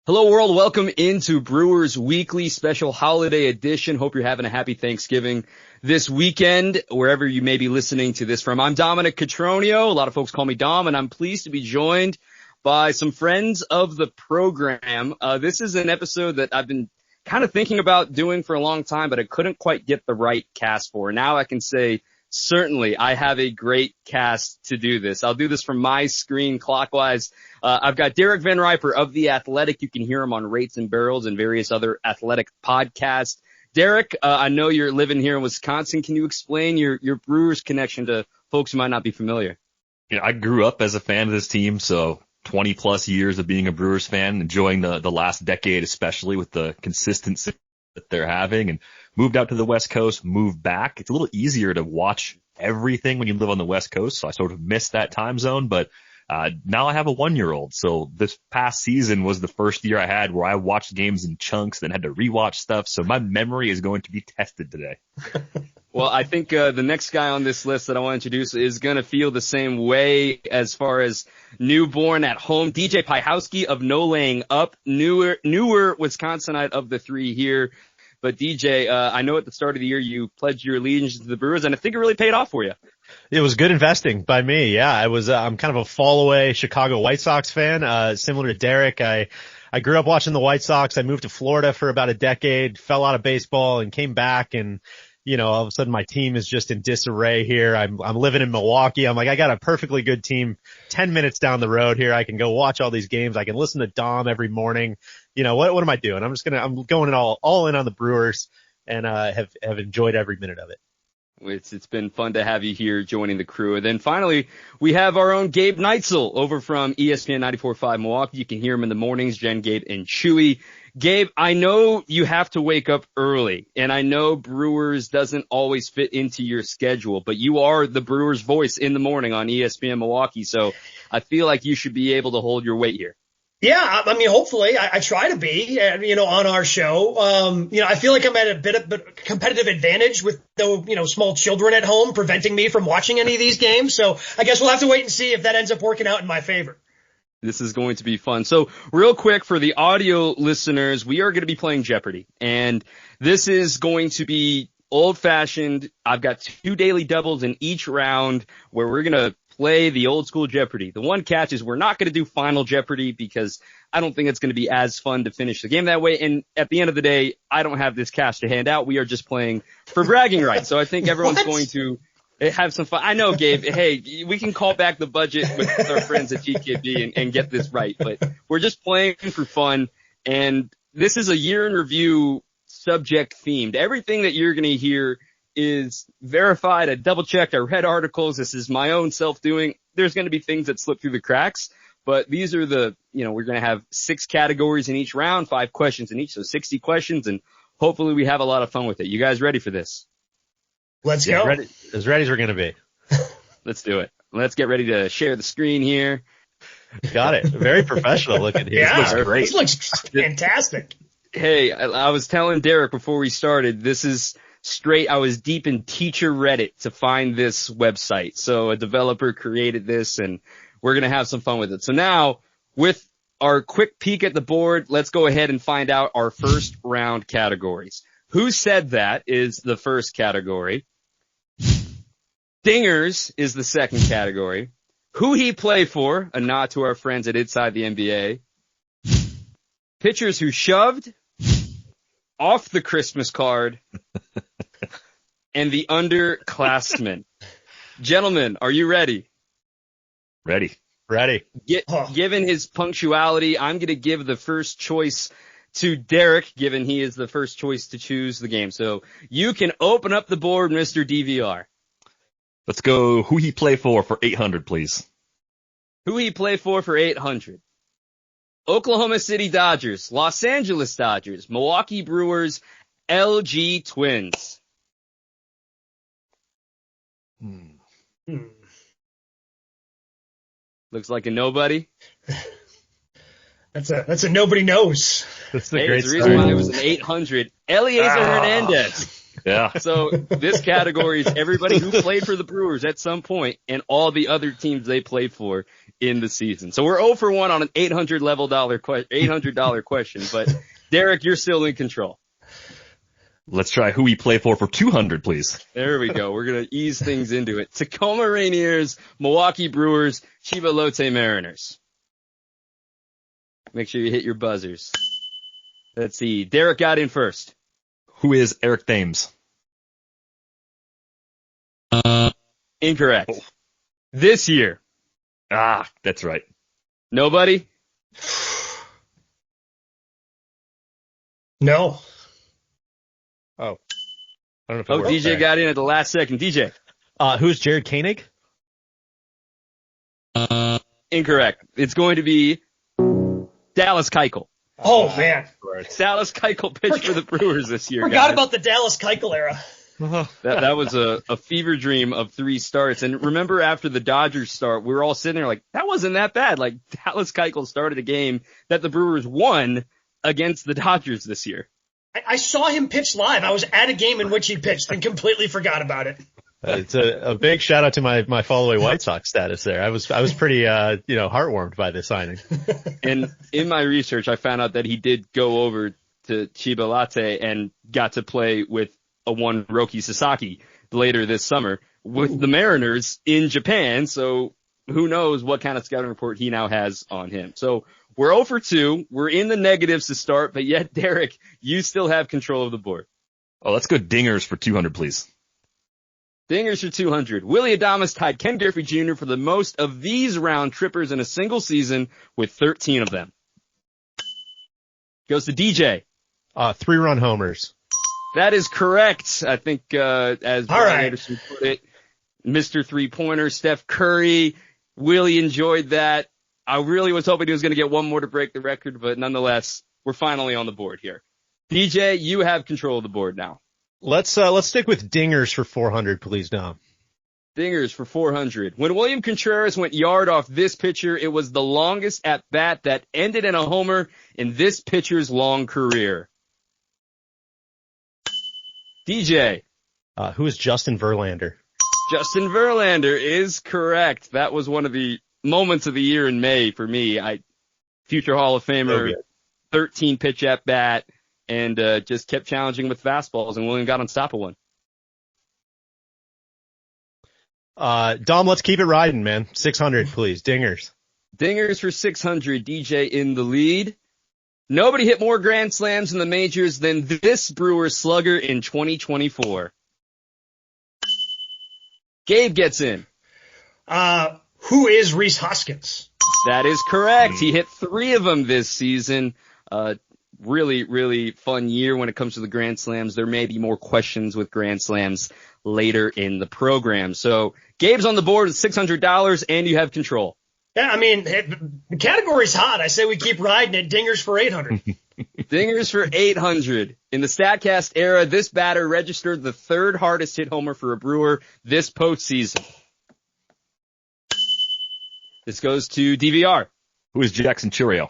Hello world, welcome into Brewers Weekly Special Holiday Edition. Hope you're having a happy Thanksgiving this weekend, wherever you may be listening to this from. I'm Dominic Catronio. A lot of folks call me Dom, and I'm pleased to be joined by some friends of the program. This is an episode that I've been kind of thinking about doing for a long time, but I couldn't quite get the right cast for. Now I can say, certainly, I have a great cast to do this. I'll do this from my screen clockwise. I've got Derek VanRiper of The Athletic. You can hear him on Rates and Barrels and various other athletic podcasts. Derek, I know you're living here in Wisconsin. Can you explain your Brewers connection to folks who might not be familiar? Yeah, I grew up as a fan of this team, so 20 plus years of being a Brewers fan, enjoying the last decade, especially with the consistency that they're having, and moved out to the West Coast, moved back. It's a little easier to watch everything when you live on the West Coast, so I sort of missed that time zone, but now I have a 1-year-old, so this past season was the first year I had where I watched games in chunks, then had to rewatch stuff, so my memory is going to be tested today. Well, I think the next guy on this list that I want to introduce is going to feel the same way as far as newborn at home. DJ Piehowski of No Laying Up, newer Wisconsinite of the three here. But DJ, I know at the start of the year you pledged your allegiance to the Brewers, and I think it really paid off for you. It was good investing by me. Yeah, I'm kind of a fall away Chicago White Sox fan. Similar to Derek, I grew up watching the White Sox. I moved to Florida for about a decade, fell out of baseball and came back, and all of a sudden my team is just in disarray here. I'm living in Milwaukee. I'm like, I got a perfectly good team 10 minutes down the road here. I can go watch all these games. I can listen to Dom every morning. What am I doing? I'm going all in on the Brewers, and have enjoyed every minute of it. It's been fun to have you here joining the crew. And then finally, we have our own Gabe Neitzel over from ESPN 94.5 Milwaukee. You can hear him in the mornings, Jen, Gabe, and Chewy. Gabe, I know you have to wake up early, and I know Brewers doesn't always fit into your schedule, but you are the Brewers voice in the morning on ESPN Milwaukee, so I feel like you should be able to hold your weight here. Yeah, I mean, hopefully I try to be, on our show. I feel like I'm at a bit of competitive advantage with the, small children at home preventing me from watching any of these games. So I guess we'll have to wait and see if that ends up working out in my favor. This is going to be fun. So real quick for the audio listeners, we are going to be playing Jeopardy, and this is going to be old fashioned. I've got 2 daily doubles in each round where we're going to play the old school Jeopardy. The one catch is we're not going to do Final Jeopardy because I don't think it's going to be as fun to finish the game that way. And at the end of the day, I don't have this cash to hand out. We are just playing for bragging rights. So I think everyone's going to have some fun. I know, Gabe. Hey, we can call back the budget with our friends at GKB and get this right. But we're just playing for fun. And this is a year in review subject themed. Everything that you're going to hear is verified. I double checked. I read articles. This is my own self-doing. There's going to be things that slip through the cracks, but these are we're going to have 6 categories in each round, 5 questions in each, so 60 questions, and hopefully we have a lot of fun with it. You guys ready for this? Let's go. As ready as we're going to be. Let's do it. Let's get ready to share the screen here. Got it. Very professional looking here. Yeah, this looks great. This looks fantastic. Hey, I was telling Derek before we started, this is straight. I was deep in teacher Reddit to find this website. So a developer created this, and we're going to have some fun with it. So now, with our quick peek at the board, let's go ahead and find out our first round categories. Who Said That is the first category. Dingers is the second category. Who He Played For, a nod to our friends at Inside the NBA. Pitchers Who Shoved. Off the Christmas Card. And the Underclassmen. Gentlemen, are you ready? Ready. Given his punctuality, I'm going to give the first choice to Derek, given he is the first choice to choose the game. So you can open up the board, Mr. DVR. Let's go Who He Play For 800, please. Who He Play For 800. Oklahoma City Dodgers, Los Angeles Dodgers, Milwaukee Brewers, LG Twins. Looks like a nobody. That's a nobody knows. That's the great the reason why it was an 800. Eliezer Hernandez. Yeah. So this category is everybody who played for the Brewers at some point and all the other teams they played for in the season. So we're 0 for 1 on an $800 question, but Derek, you're still in control. Let's try who we play for 200, please. There we go. We're going to ease things into it. Tacoma Rainiers, Milwaukee Brewers, Chiba Lotte Mariners. Make sure you hit your buzzers. Let's see. Derek got in first. Who is Eric Thames? Incorrect. Oh. This year. That's right. Nobody? No. Oh. I don't know if DJ got in at the last second. DJ. Who's Jared Koenig? Incorrect. It's going to be Dallas Keuchel. Oh, man. Dallas Keuchel pitched for the Brewers this year. Forgot about the Dallas Keuchel era. That was a fever dream of 3 starts. And remember after the Dodgers start, we were all sitting there like, that wasn't that bad. Like, Dallas Keuchel started a game that the Brewers won against the Dodgers this year. I saw him pitch live. I was at a game in which he pitched and completely forgot about it. It's a big shout out to my fall away White Sox status there. I was pretty, heartwarmed by this signing. And in my research, I found out that he did go over to Chiba Lotte and got to play with a one Roki Sasaki later this summer with the Mariners in Japan. So who knows what kind of scouting report he now has on him. So we're 0 for 2. We're in the negatives to start, but yet, Derek, you still have control of the board. Oh, let's go dingers for 200, please. Dingers for 200. Willie Adames tied Ken Griffey Jr. for the most of these round trippers in a single season with 13 of them. Goes to DJ. 3-run homers. That is correct. I think, as Brian Anderson put it, Mr. 3-pointer, Steph Curry, Willie enjoyed that. I really was hoping he was going to get one more to break the record, but nonetheless, we're finally on the board here. DJ, you have control of the board now. Let's stick with dingers for 400, please, Dom. Dingers for 400. When William Contreras went yard off this pitcher, it was the longest at bat that ended in a homer in this pitcher's long career. DJ. Who is Justin Verlander? Justin Verlander is correct. That was one of the moments of the year in May for me. Future Hall of Famer, 13 pitch at bat, and just kept challenging with fastballs, and William got on top of one. Dom, let's keep it riding, man. 600, please. Dingers. Dingers for 600. DJ in the lead. Nobody hit more grand slams in the majors than this Brewers slugger in 2024. Gabe gets in. Who is Rhys Hoskins? That is correct. He hit 3 of them this season. Really, really fun year when it comes to the Grand Slams. There may be more questions with Grand Slams later in the program. So Gabe's on the board at $600, and you have control. Yeah, I mean, the category's hot. I say we keep riding it. Dingers for 800. Dingers for 800. In the StatCast era, this batter registered the 3rd hardest hit homer for a Brewer this postseason. This goes to DVR. Who is Jackson Chourio?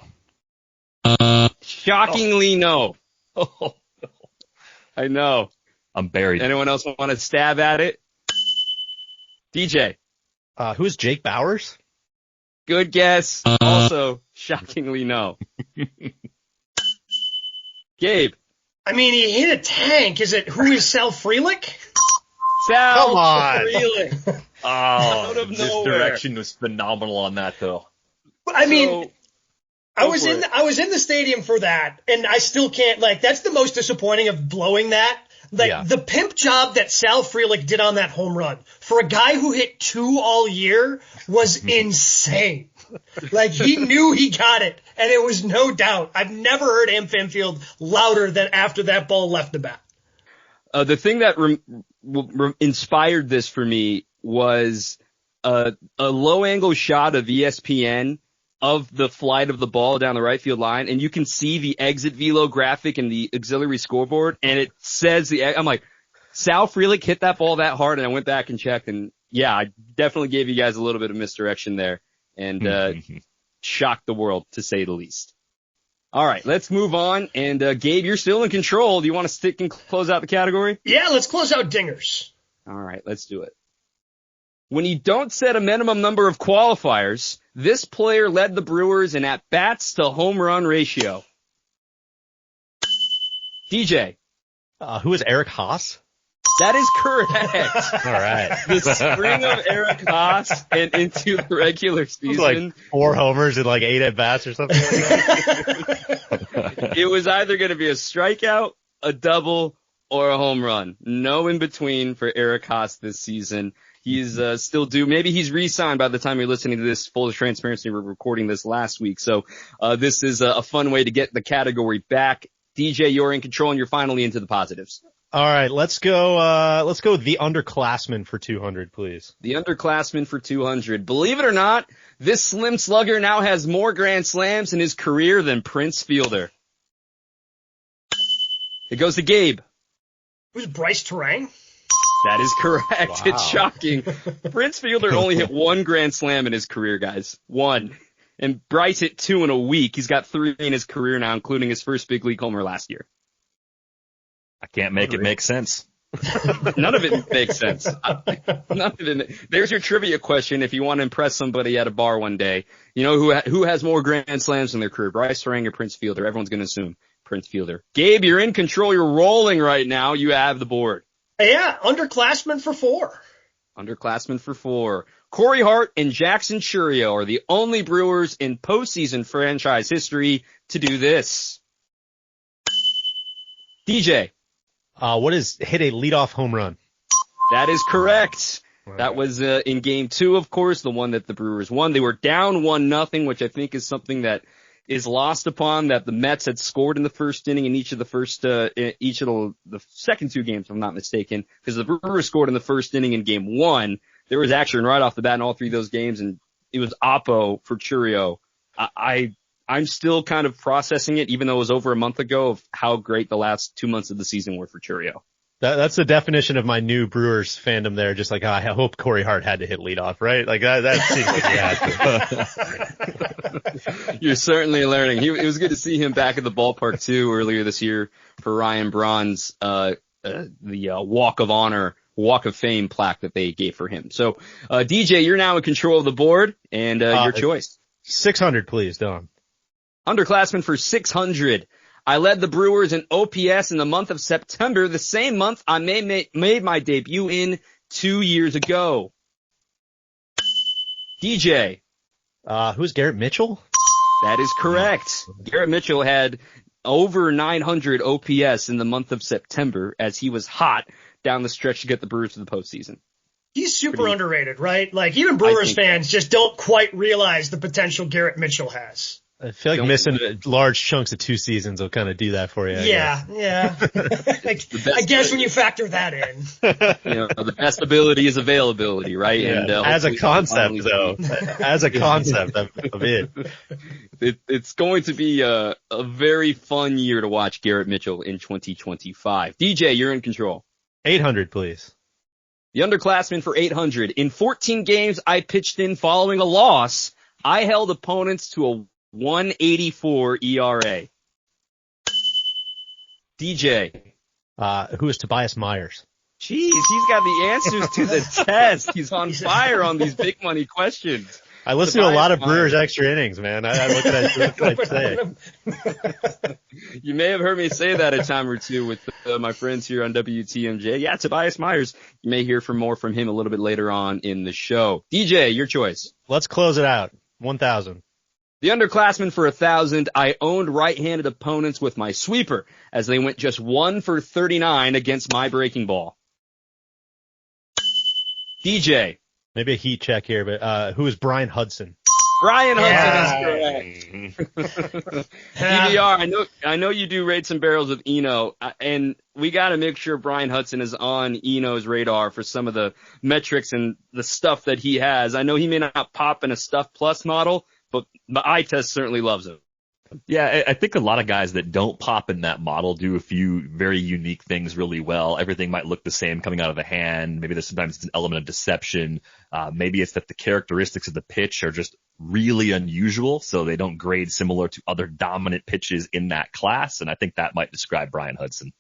Shockingly, no. Oh, no. I know. I'm buried. Anyone else want to stab at it? DJ. Who's Jake Bowers? Good guess. Also, shockingly, no. Gabe. I mean, he hit a tank. Who is Sal Frelick? Sal Come on. Frelick. Oh, of this nowhere. direction was phenomenal on that, though. I mean, I was in the stadium for that, and I still can't, that's the most disappointing of blowing that. The pimp job that Sal Frelick did on that home run for a guy who hit 2 all year was insane. He knew he got it, and it was no doubt. I've never heard Am Fanfield louder than after that ball left the bat. The thing that inspired this for me was a low angle shot of ESPN of the flight of the ball down the right field line, and you can see the exit velo graphic in the auxiliary scoreboard, and it says I'm like, Sal Frelick hit that ball that hard, and I went back and checked, and yeah, I definitely gave you guys a little bit of misdirection there, and shocked the world, to say the least. All right, let's move on, and Gabe, you're still in control. Do you want to stick and close out the category? Yeah, let's close out dingers. All right, let's do it. When you don't set a minimum number of qualifiers, this player led the Brewers in at-bats to home run ratio. DJ. Who is Eric Haas? That is correct. All right. The spring of Eric Haas and into the regular season. Like 4 homers and like 8 at-bats or something like that. It was either going to be a strikeout, a double, or a home run. No in between for Eric Haas this season. He's still due. Maybe he's re-signed by the time you're listening to this. Full transparency, we're recording this last week. So this is a fun way to get the category back. DJ, you're in control and you're finally into the positives. All right, let's go the underclassman for 200, please. The underclassman for 200. Believe it or not, this slim slugger now has more grand slams in his career than Prince Fielder. It goes to Gabe. Who's Bryce Terang? That is correct. Wow. It's shocking. Prince Fielder only hit 1 grand slam in his career, guys. 1. And Bryce hit 2 in a week. He's got 3 in his career now, including his first big league homer last year. I can't make it make sense. None of it makes sense. None of it. There's your trivia question if you want to impress somebody at a bar one day. You know who has more grand slams in their career, Bryce Terang or Prince Fielder? Everyone's going to assume Prince Fielder. Gabe, you're in control. You're rolling right now. You have the board. Yeah, underclassman for 4. Underclassmen for 4. Corey Hart and Jackson Chourio are the only Brewers in postseason franchise history to do this. DJ. What is hit a leadoff home run? That is correct. Wow. That was in game 2, of course, the one that the Brewers won. They were down 1-0, which I think is something that is lost upon, that the Mets had scored in the first inning in each of the second 2 games, if I'm not mistaken, because the Brewers scored in the first inning in game 1. There was action right off the bat in all 3 of those games, and it was Oppo for Chourio. I'm still kind of processing it, even though it was over a month ago, of how great the last 2 months of the season were for Chourio. That's the definition of my new Brewers fandom there. Just like, I hope Corey Hart had to hit leadoff, right? Like that seems like he had to. You're certainly learning. It was good to see him back at the ballpark too earlier this year for Ryan Braun's, the Walk of Fame plaque that they gave for him. So, DJ, you're now in control of the board and, your choice. 600, please, Don. Underclassman for 600. I led the Brewers in OPS in the month of September, the same month I made my debut in 2 years ago. DJ. Who's Garrett Mitchell? That is correct. Garrett Mitchell had over 900 OPS in the month of September as he was hot down the stretch to get the Brewers to the postseason. He's super underrated, right? Like even Brewers fans just don't quite realize the potential Garrett Mitchell has. I feel like missing large chunks of 2 seasons will kind of do that for you. Yeah. I guess when you factor that in. The best ability is availability, right? Yeah. And as a concept, though. As a concept of it. It's going to be a very fun year to watch Garrett Mitchell in 2025. DJ, you're in control. 800, please. The underclassman for 800. In 14 games I pitched in following a loss, I held opponents to a 1.84 ERA. DJ. Who is Tobias Myers? Jeez, he's got the answers to the test. He's on fire on these big money questions. I listen to a lot of Brewers extra innings, man. What can I say? You may have heard me say that a time or two with my friends here on WTMJ. Yeah, Tobias Myers. You may hear more from him a little bit later on in the show. DJ, your choice. Let's close it out. 1,000. The underclassman for 1,000. I owned right-handed opponents with my sweeper as they went just 1 for 39 against my breaking ball. DJ. Maybe a heat check here, but who is Brian Hudson? Brian Hudson is correct. DVR, I know you do rates and barrels with Eno, and we got to make sure Brian Hudson is on Eno's radar for some of the metrics and the stuff that he has. I know he may not pop in a Stuff Plus model, but the eye test certainly loves him. Yeah, I think a lot of guys that don't pop in that model do a few very unique things really well. Everything might look the same coming out of the hand. Maybe there's sometimes an element of deception. Maybe it's that the characteristics of the pitch are just really unusual, so they don't grade similar to other dominant pitches in that class. And I think that might describe Brian Hudson.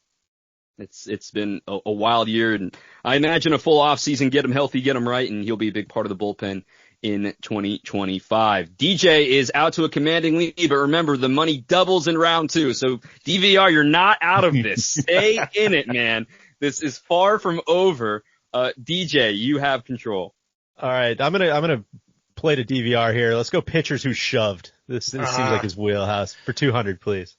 It's been a wild year, and I imagine a full off season, get him healthy, get him right, and he'll be a big part of the bullpen in 2025. DJ is out to a commanding lead, but remember, the money doubles in round 2. So DVR, you're not out of this. Stay in it, man. This is far from over. DJ, you have control. All right, I'm gonna play to DVR here. Let's go pitchers who shoved. This seems like his wheelhouse. For 200, please.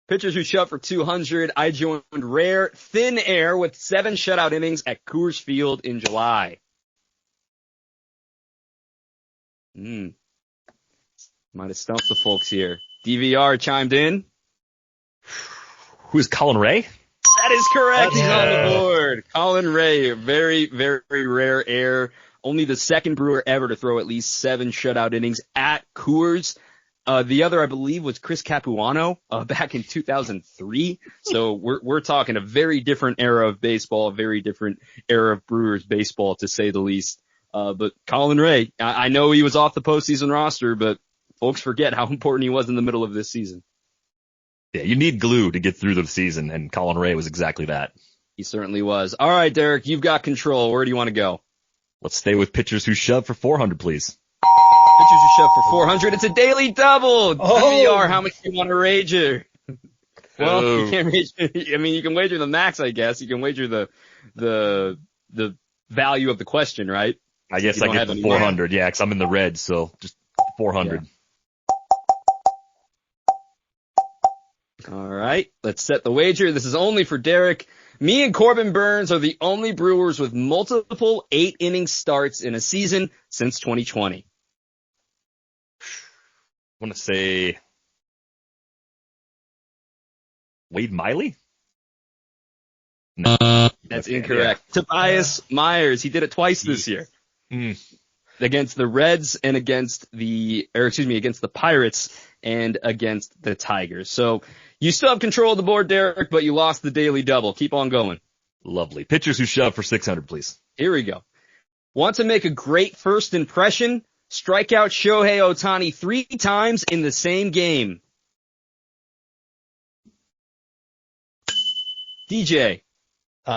Pitchers who shoved for 200. I joined rare thin air with 7 shutout innings at Coors Field in July. Might have stumped the folks here. DVR chimed in. Who's Colin Ray? That is correct. He's on the board. Colin Ray, very, very rare air. Only the second Brewer ever to throw at least 7 shutout innings at Coors. The other, I believe, was Chris Capuano, back in 2003. So we're talking a very different era of baseball, a very different era of Brewers baseball, to say the least. But Colin Ray, I know he was off the postseason roster, but folks forget how important he was in the middle of this season. Yeah, you need glue to get through the season, and Colin Ray was exactly that. He certainly was. All right, Derek, you've got control. Where do you want to go? Let's stay with pitchers who shove for 400, please. Pitchers who shove for 400. It's a daily double. DVR, how much do you want to wager? Well, you can't wager. I mean, you can wager the max, I guess. You can wager the value of the question, right? I guess I get the 400. Yeah, because I'm in the red, so just 400. Yeah. All right, let's set the wager. This is only for Derek. Me and Corbin Burns are the only Brewers with multiple 8-inning starts in a season since 2020. I want to say Wade Miley? No. That's incorrect. Yeah. Tobias Myers. He did it twice this year. Against the Reds and against the Pirates and against the Tigers. So you still have control of the board, Derek, but you lost the daily double. Keep on going. Lovely. Pitchers who shove for 600, please. Here we go. Want to make a great first impression? Strike out Shohei Ohtani 3 times in the same game. DJ.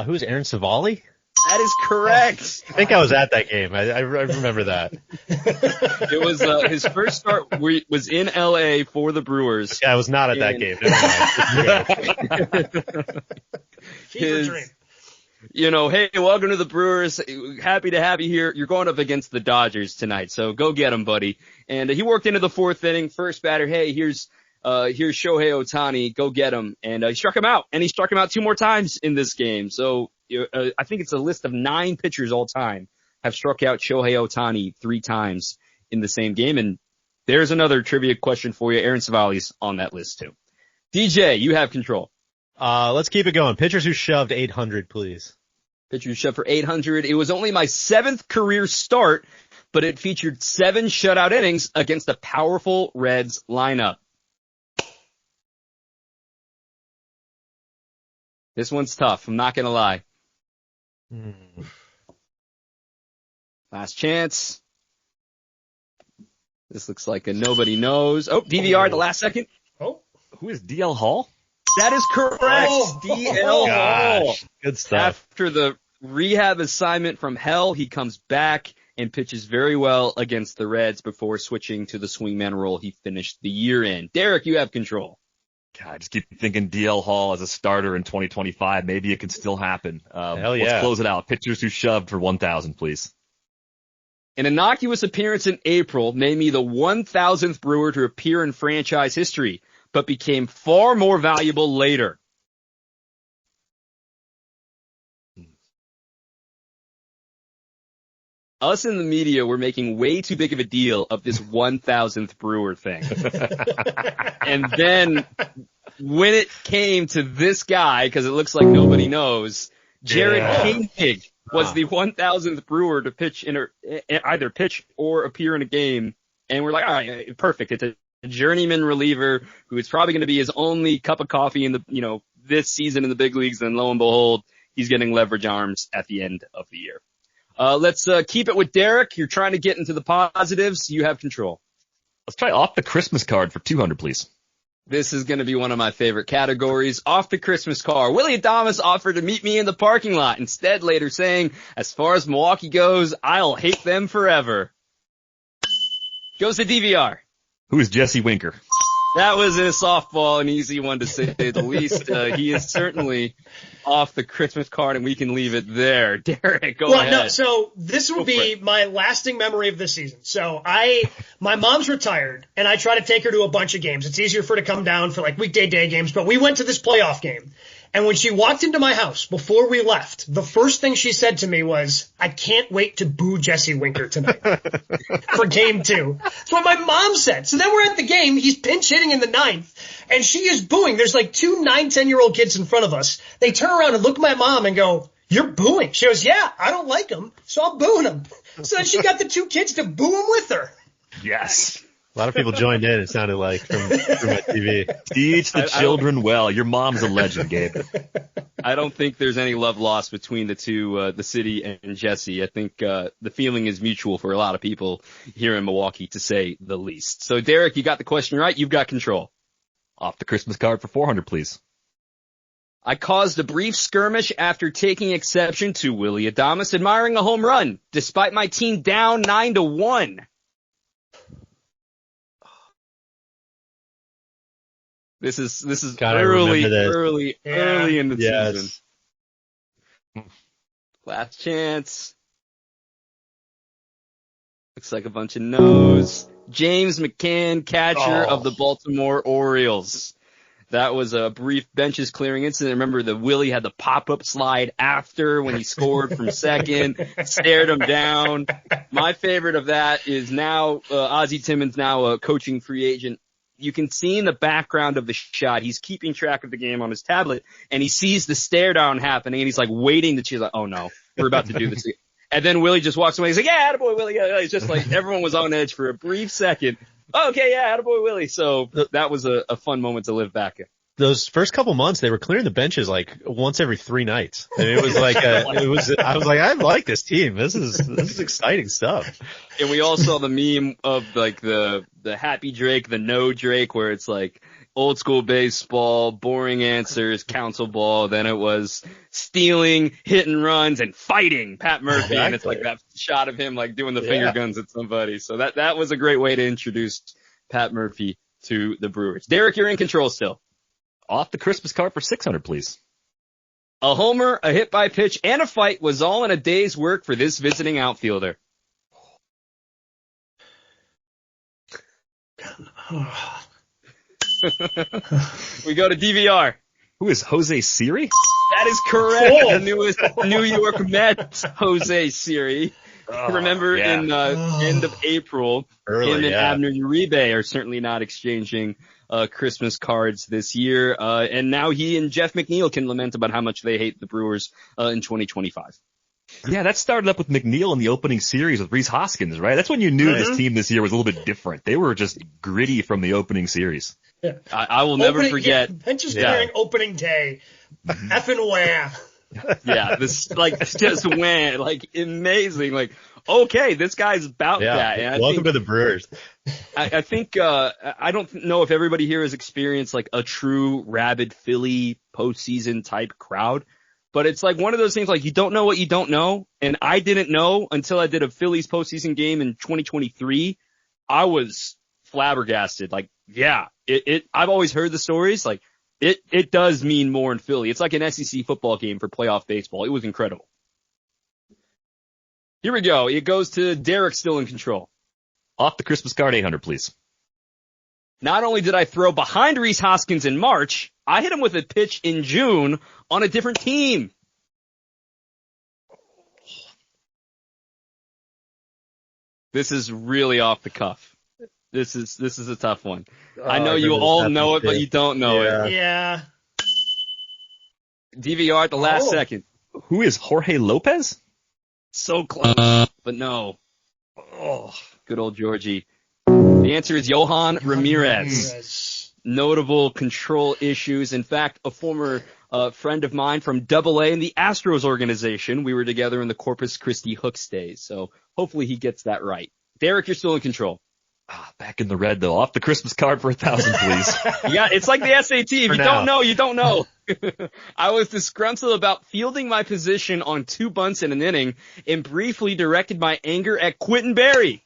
Who's Aaron Savali? That is correct. I think I was at that game. I remember that. It was his first start was in LA for the Brewers. Yeah, I was not at that game. Fever dream. Hey, welcome to the Brewers. Happy to have you here. You're going up against the Dodgers tonight, so go get him, buddy. And he worked into the 4th inning. First batter, hey, here's Shohei Ohtani. Go get him. And he struck him out. And he struck him out 2 more times in this game. So I think it's a list of 9 pitchers all time have struck out Shohei Ohtani 3 times in the same game. And there's another trivia question for you. Aaron Savali's on that list too. DJ, you have control. Let's keep it going. Pitchers who shoved 800, please. Pitcher who shoved for 800. It was only my 7th career start, but it featured 7 shutout innings against a powerful Reds lineup. This one's tough. I'm not going to lie. Last chance. This looks like a nobody knows. Oh, DVR at the last second. Oh, who is DL Hall? That is correct. DL Hall. Good stuff. After the rehab assignment from hell, he comes back and pitches very well against the Reds before switching to the swingman role he finished the year in. Derek, you have control. God, I just keep thinking DL Hall as a starter in 2025. Maybe it can still happen. Hell yeah. Let's close it out. Pitchers who shoved for 1,000, please. An innocuous appearance in April made me the 1,000th Brewer to appear in franchise history, but became far more valuable later. Us in the media were making way too big of a deal of this 1,000th Brewer thing. And then when it came to this guy, because it looks like nobody knows, Jared Koenig was the 1,000th Brewer to pitch either pitch or appear in a game. And we're like, all right, perfect. It's a journeyman reliever who is probably going to be his only cup of coffee in the, this season in the big leagues. And lo and behold, he's getting leverage arms at the end of the year. Let's keep it with Derek. You're trying to get into the positives. You have control. Let's try off the Christmas card for 200, please. This is going to be one of my favorite categories. Off the Christmas car. Willie Adames offered to meet me in the parking lot, instead later saying, as far as Milwaukee goes, I'll hate them forever. Goes to DVR. Who is Jesse Winker? That was a softball, an easy one to say the least. He is certainly off the Christmas card, and we can leave it there. Derek, go ahead. No, so this will be my lasting memory of this season. So my mom's retired, and I try to take her to a bunch of games. It's easier for her to come down for like weekday day games, but we went to this playoff game. And when she walked into my house before we left, the first thing she said to me was, I can't wait to boo Jesse Winker tonight for game 2. That's what my mom said. So then we're at the game. He's pinch hitting in the 9th, and she is booing. There's like 2 9-10-year-old kids in front of us. They turn around and look at my mom and go, you're booing. She goes, yeah, I don't like him, so I'm booing him. So then she got the 2 kids to boo him with her. Yes. A lot of people joined in, it sounded like, from my TV. Teach the children well. Your mom's a legend, Gabe. I don't think there's any love lost between the two, the city and Jesse. I think the feeling is mutual for a lot of people here in Milwaukee, to say the least. So, Derek, you got the question right. You've got control. Off the Christmas card for 400, please. I caused a brief skirmish after taking exception to Willie Adames admiring a home run, despite my team down 9-1. This is early in the season. Last chance. Looks like a bunch of no's. James McCann, catcher of the Baltimore Orioles. That was a brief benches clearing incident. Remember, the Willie had the pop-up slide after when he scored from second, stared him down. My favorite of that is now Ozzie Timmons, now a coaching free agent. You can see in the background of the shot, he's keeping track of the game on his tablet, and he sees the stare down happening, and he's like waiting to choose, like, oh no, we're about to do this. And then Willie just walks away. He's like, yeah, attaboy Willie. Yeah. It's just like everyone was on edge for a brief second. Okay, yeah, attaboy Willie. So that was a fun moment to live back in. Those first couple months, they were clearing the benches like once every 3 nights. And it was like, I was like, I like this team. This is exciting stuff. And we all saw the meme of like the happy Drake, the no Drake, where it's like old school baseball, boring answers, council ball. Then it was stealing, hit and runs, and fighting Pat Murphy. Exactly. And it's like that shot of him like doing the finger guns at somebody. So that was a great way to introduce Pat Murphy to the Brewers. Derek, you're in control still. Off the Christmas card for 600, please. A homer, a hit by pitch, and a fight was all in a day's work for this visiting outfielder. We go to DVR. Who is Jose Siri? That is correct. The newest New York Mets, Jose Siri. Remember in end of April, him and Abner Uribe are certainly not exchanging Christmas cards this year. And now he and Jeff McNeil can lament about how much they hate the Brewers in 2025. Yeah, that started up with McNeil in the opening series with Rhys Hoskins, right? That's when you knew this team this year was a little bit different. They were just gritty from the opening series. Yeah. I will never forget. Benches clearing opening day. Effing wham. Yeah, this like just went like amazing. Like, okay, this guy's about that. And welcome to the Brewers. I think I don't know if everybody here has experienced like a true rabid Philly postseason type crowd, but it's like one of those things like you don't know what you don't know, and I didn't know until I did a Phillies postseason game in 2023. I was flabbergasted. Like, yeah, I've always heard the stories. Like, it does mean more in Philly. It's like an SEC football game for playoff baseball. It was incredible. Here we go. It goes to Derek, still in control. Off the Christmas card, 800, please. Not only did I throw behind Rhys Hoskins in March, I hit him with a pitch in June on a different team. This is really off the cuff. This is a tough one. I know you all know it, but you don't know it. Yeah. DVR at the last second. Who is Jorge Lopez? So close, but no. Oh, good old Georgie. The answer is Johan Ramirez. Notable control issues. In fact, a former friend of mine from AA in the Astros organization. We were together in the Corpus Christi Hooks days, so hopefully he gets that right. Derek, you're still in control. Back in the red though. Off the Christmas card for 1,000, please. Yeah, it's like the SAT. If you now. don't know, you don't know. I was disgruntled about fielding my position on 2 bunts in an inning and briefly directed my anger at Quentin Berry.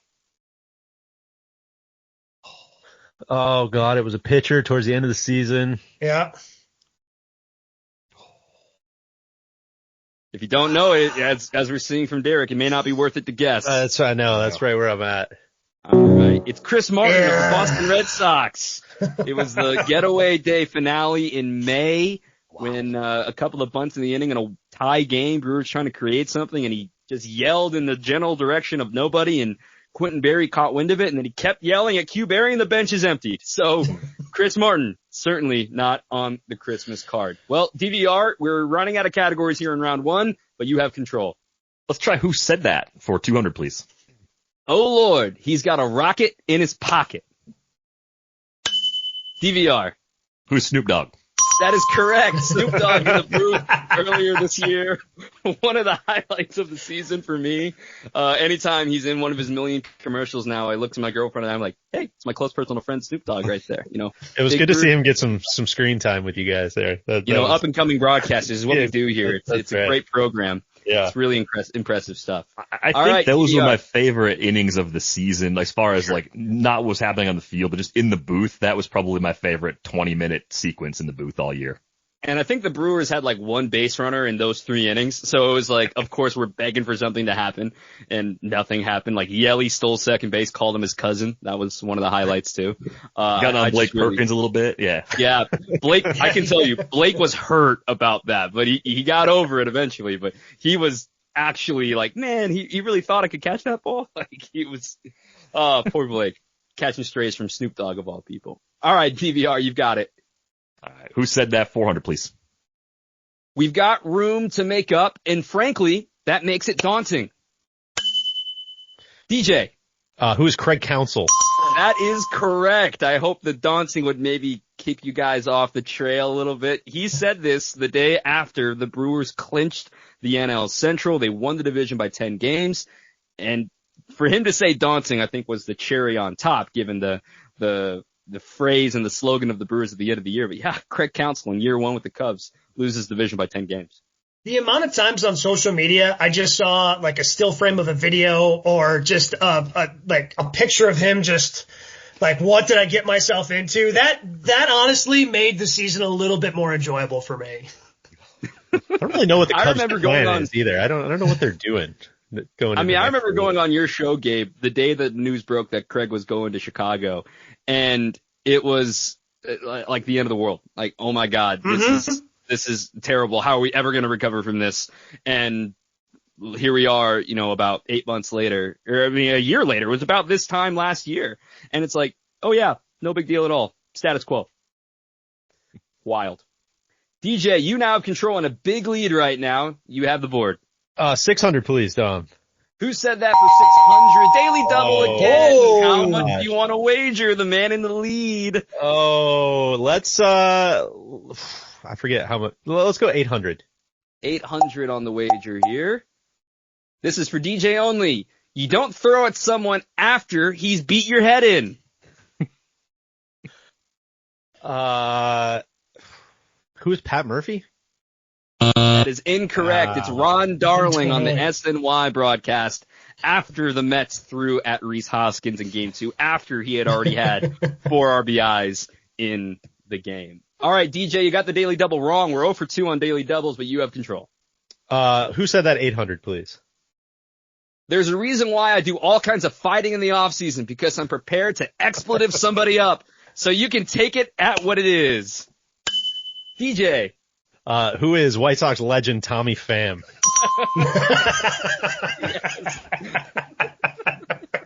Oh God, it was a pitcher towards the end of the season. Yeah. If you don't know it, as we're seeing from Derek, it may not be worth it to guess. I know. That's right where I'm at. All right. It's Chris Martin of the Boston Red Sox. It was the getaway day finale in May when a couple of bunts in the inning in a tie game, Brewers trying to create something, and he just yelled in the general direction of nobody, and Quentin Berry caught wind of it, and then he kept yelling at Q Berry, and the bench is emptied. So Chris Martin, certainly not on the Christmas card. Well, DVR, we're running out of categories here in round 1, but you have control. Let's try Who Said That for 200, please. Oh, Lord, he's got a rocket in his pocket. DVR. Who's Snoop Dogg? That is correct. Snoop Dogg in the booth earlier this year. One of the highlights of the season for me. Anytime he's in one of his million commercials now, I look to my girlfriend and I'm like, hey, it's my close personal friend Snoop Dogg right there. You know, it was good to see him get some screen time with you guys there. Up and coming broadcasters is what we do here. It's a great program. Yeah. It's really impressive stuff. I think those were my favorite innings of the season, as far as like not what's happening on the field, but just in the booth. That was probably my favorite 20-minute sequence in the booth all year. And I think the Brewers had like one base runner in those 3 innings. So it was like, of course, we're begging for something to happen, and nothing happened. Like Yelly stole second base, called him his cousin. That was one of the highlights too. Got on Blake Perkins a little bit. Yeah. Yeah. Blake, I can tell you, Blake was hurt about that, but he got over it eventually. But he was actually like, man, he really thought I could catch that ball. Like he was, poor Blake, catching strays from Snoop Dogg of all people. All right, DVR, you've got it. All right. Who said that? 400, please. We've got room to make up, and frankly, that makes it daunting. DJ. Who's Craig Counsell? That is correct. I hope the daunting would maybe keep you guys off the trail a little bit. He said this the day after the Brewers clinched the NL Central. They won the division by 10 games. And for him to say daunting, I think was the cherry on top, given the phrase and the slogan of the Brewers at the end of the year. But yeah, Craig Counsell in year 1 with the Cubs loses division by 10 games. The amount of times on social media I just saw like a still frame of a video or just a picture of him just like, what did I get myself into? That honestly made the season a little bit more enjoyable for me. I don't really know what the Cubs plan is either. I don't know what they're doing. I remember going on your show, Gabe, the day that news broke that Craig was going to Chicago, and it was like the end of the world. Like, oh my God, this is terrible. How are we ever going to recover from this? And here we are, about 8 months later, a year later. It was about this time last year. And it's like, oh yeah, no big deal at all. Status quo. Wild. DJ, you now have control and a big lead right now. You have the board. 600, please, Dom. Who said that for 600? Daily double again. How much do you want to wager? The man in the lead. Oh, let's, I forget how much. Let's go 800. 800 on the wager here. This is for DJ only. You don't throw at someone after he's beat your head in. Who's Pat Murphy? That is incorrect. It's Ron Darling on the SNY broadcast after the Mets threw at Rhys Hoskins in Game 2, after he had already had 4 RBIs in the game. All right, DJ, you got the daily double wrong. We're 0 for 2 on daily doubles, but you have control. Who said that 800, please? There's a reason why I do all kinds of fighting in the off season, because I'm prepared to expletive somebody up. So you can take it at what it is. DJ. Who is White Sox legend Tommy Pham?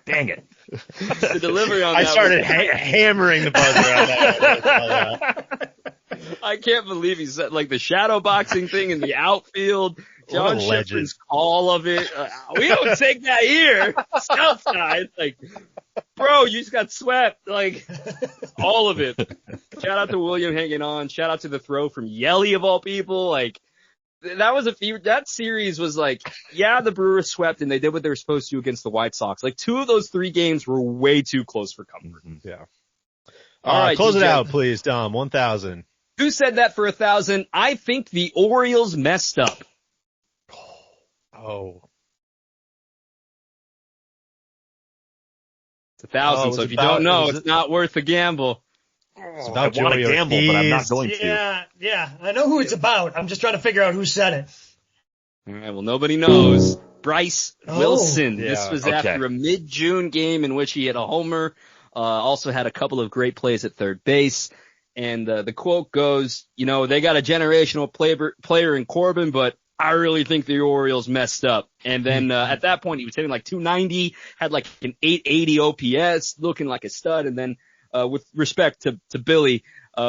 Dang it. The delivery on that. I started hammering the buzzer on that. I can't believe he said like the shadow boxing thing in the outfield. John Shepard's call of it. We don't take that here. Southside. Like, bro, you just got swept. Like, all of it. Shout out to William hanging on. Shout out to the throw from Yelly of all people. Like, that series was like, yeah, the Brewers swept and they did what they were supposed to against the White Sox. Like 2 of those 3 games were way too close for comfort. Yeah. All right, close DJ. it out, please, Dom. 1,000. Who said that for 1,000? I think the Orioles messed up. Oh. It's 1,000, so if you don't know, it's not worth the gamble. It's about I want to Joey gamble, but I'm not Ortiz. going to. Yeah. I know who it's about. I'm just trying to figure out who said it. All right, well, nobody knows. Bryce Wilson. yeah. This was Okay. after a mid-June game in which he hit a homer, also had a couple of great plays at third base. And the quote goes, they got a generational player in Corbin, but I really think the Orioles messed up. And then at that point, he was hitting like 290, had like an 880 OPS, looking like a stud. And then with respect to Billy,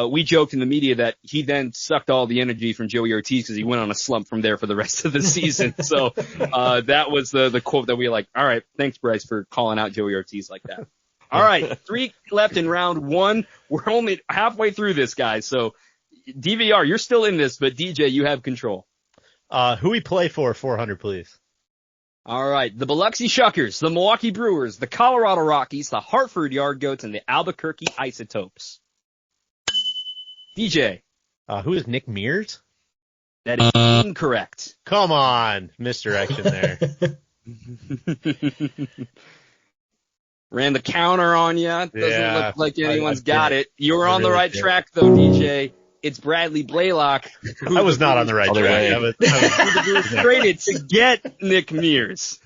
we joked in the media that he then sucked all the energy from Joey Ortiz because he went on a slump from there for the rest of the season. So that was the quote that we were like, all right, thanks, Bryce, for calling out Joey Ortiz like that. All right, 3 left in round 1. We're only halfway through this, guys. So DVR, you're still in this, but DJ, you have control. Who we play for 400, please. All right, the Biloxi Shuckers, the Milwaukee Brewers, the Colorado Rockies, the Hartford Yard Goats, and the Albuquerque Isotopes. DJ. Who is Nick Mears? That is incorrect. Come on. Misdirection there. Ran the counter on you. Doesn't look like anyone's got it. You were on the right track, though, DJ. It's Bradley Blaylock. I was not on the right track. Who the Brewers traded to get Nick Mears.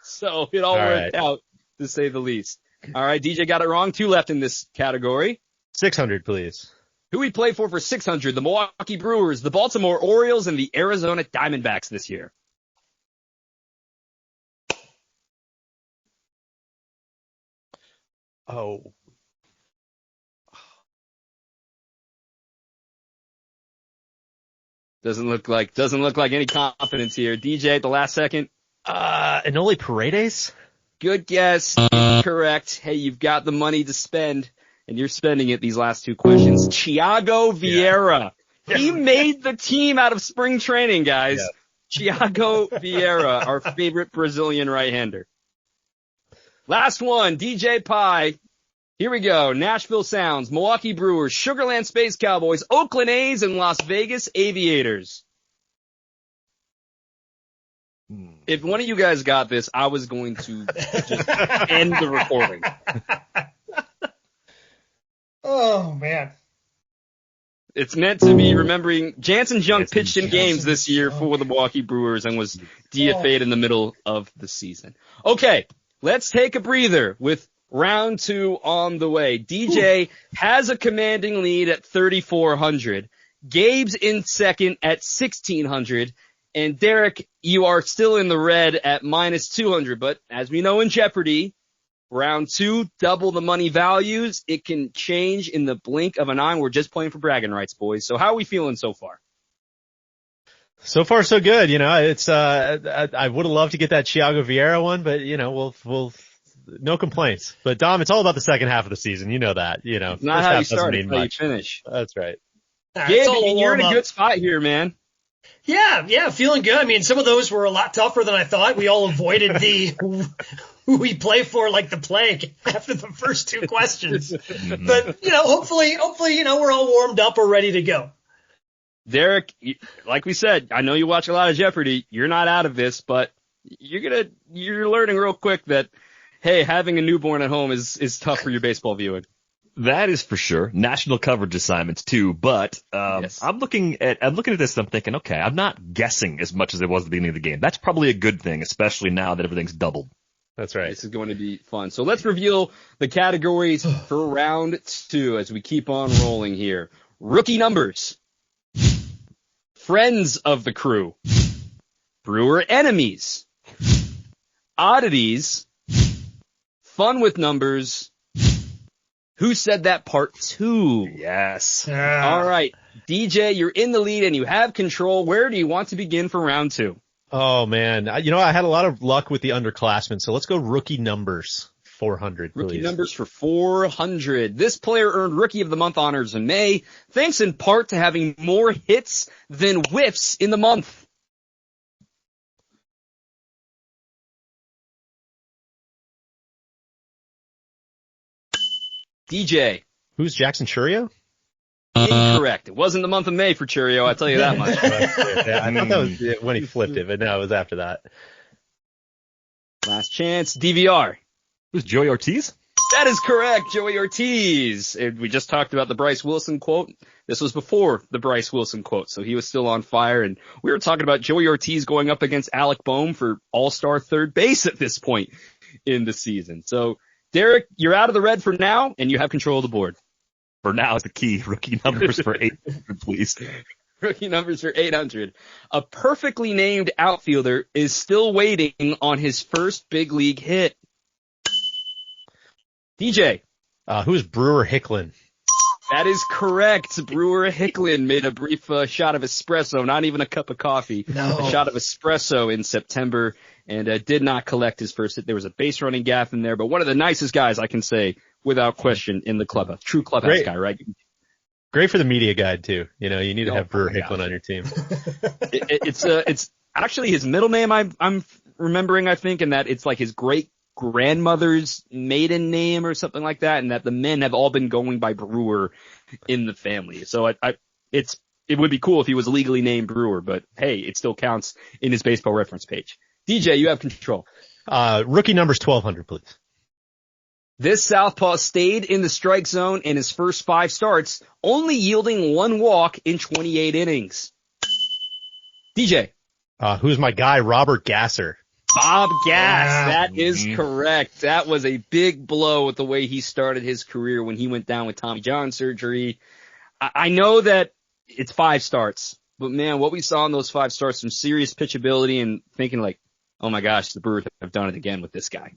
So it all worked out, to say the least. All right, DJ got it wrong. 2 left in this category. 600, please. Who we play for 600? The Milwaukee Brewers, the Baltimore Orioles, and the Arizona Diamondbacks this year. Oh. Doesn't look like any confidence here. DJ at the last second. Enoli Paredes? Good guess. Incorrect. Hey, you've got the money to spend, and you're spending it these last 2 questions. Thiago Vieira. Yeah. He made the team out of spring training, guys. Yeah. Thiago Vieira, our favorite Brazilian right-hander. Last one, DJ Pie. Here we go. Nashville Sounds, Milwaukee Brewers, Sugarland Space Cowboys, Oakland A's, and Las Vegas Aviators. If one of you guys got this, I was going to just end the recording. Oh, man. It's meant to be remembering Jansen Jung pitched in games this year for the Milwaukee Brewers and was DFA'd in the middle of the season. Okay, let's take a breather with round 2 on the way. DJ has a commanding lead at 3,400. Gabe's in second at 1,600. And Derek, you are still in the red at -200. But as we know in Jeopardy, round 2, double the money values. It can change in the blink of an eye. We're just playing for bragging rights, boys. So how are we feeling so far? So far, so good. It's, I would have loved to get that Thiago Vieira one, but, we'll, no complaints. But Dom, it's all about the second half of the season. You know that, It's not how you start, it's how you finish. That's right. Gabe, you're in a good spot here, man. Yeah, feeling good. I mean, some of those were a lot tougher than I thought. We all avoided who we play for like the plague after the first 2 questions. But, hopefully, we're all warmed up or ready to go. Derek, like we said, I know you watch a lot of Jeopardy. You're not out of this, but you're learning real quick that, hey, having a newborn at home is tough for your baseball viewing. That is for sure. National coverage assignments too, but yes. I'm looking at this and I'm thinking, okay, I'm not guessing as much as it was at the beginning of the game. That's probably a good thing, especially now that everything's doubled. That's right. This is going to be fun. So let's reveal the categories for round 2 as we keep on rolling here. Rookie numbers. Friends of the crew. Brewer enemies. Oddities. Fun with numbers. Who said that part 2? Yes. All right. DJ, you're in the lead and you have control. Where do you want to begin for round 2? Oh, man. I had a lot of luck with the underclassmen, so let's go rookie numbers. 400, please. Rookie numbers for 400. This player earned Rookie of the Month honors in May, thanks in part to having more hits than whiffs in the month. DJ. Who's Jackson Churio? Incorrect. It wasn't the month of May for Churio, I'll tell you that much. Yeah, I thought that was when he flipped it, but no, it was after that. Last chance. DVR. Who's Joey Ortiz? That is correct, Joey Ortiz. We just talked about the Bryce Wilson quote. This was before the Bryce Wilson quote, so he was still on fire. And we were talking about Joey Ortiz going up against Alec Boehm for all-star third base at this point in the season. So, Derek, you're out of the red for now, and you have control of the board. For now is the key. Rookie numbers for 800, please. Rookie numbers for 800. A perfectly named outfielder is still waiting on his first big league hit. DJ. Who's Brewer Hicklin? That is correct. Brewer Hicklin made a brief shot of espresso, not even a cup of coffee. No. A shot of espresso in September, and did not collect his first hit. There was a base running gaff in there, but one of the nicest guys, I can say, without question, in the clubhouse. True clubhouse guy, right? Great for the media guide, too. You know, you need to have Brewer Hicklin on your team. It's actually his middle name I'm remembering, I think, and that it's like his great grandmother's maiden name or something like that, and that the men have all been going by Brewer in the family. So it would be cool if he was legally named Brewer, but hey, it still counts in his baseball reference page. DJ, you have control. Rookie numbers 1200, please. This southpaw stayed in the strike zone in his first 5 starts, only yielding 1 walk in 28 innings. DJ. Who's my guy, Robert Gasser? Bob Gass, that is correct. That was a big blow with the way he started his career when he went down with Tommy John surgery. I know that it's 5 starts, but man, what we saw in those 5 starts, some serious pitchability and thinking like, oh my gosh, the Brewers have done it again with this guy.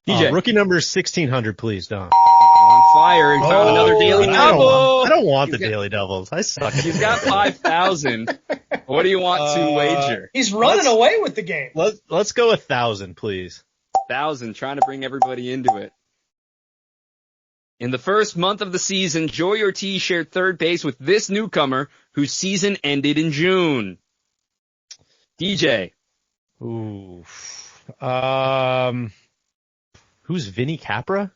DJ. Rookie numbers 1600, please, Don. On fire and found another daily double. I don't want the daily doubles. I suck. He's got 5,000. What do you want to wager? He's running away with the game. Let's go 1,000, please. 1,000, trying to bring everybody into it. In the first month of the season, Joey Ortiz shared third base with this newcomer whose season ended in June. DJ. Ooh. Who's Vinny Capra?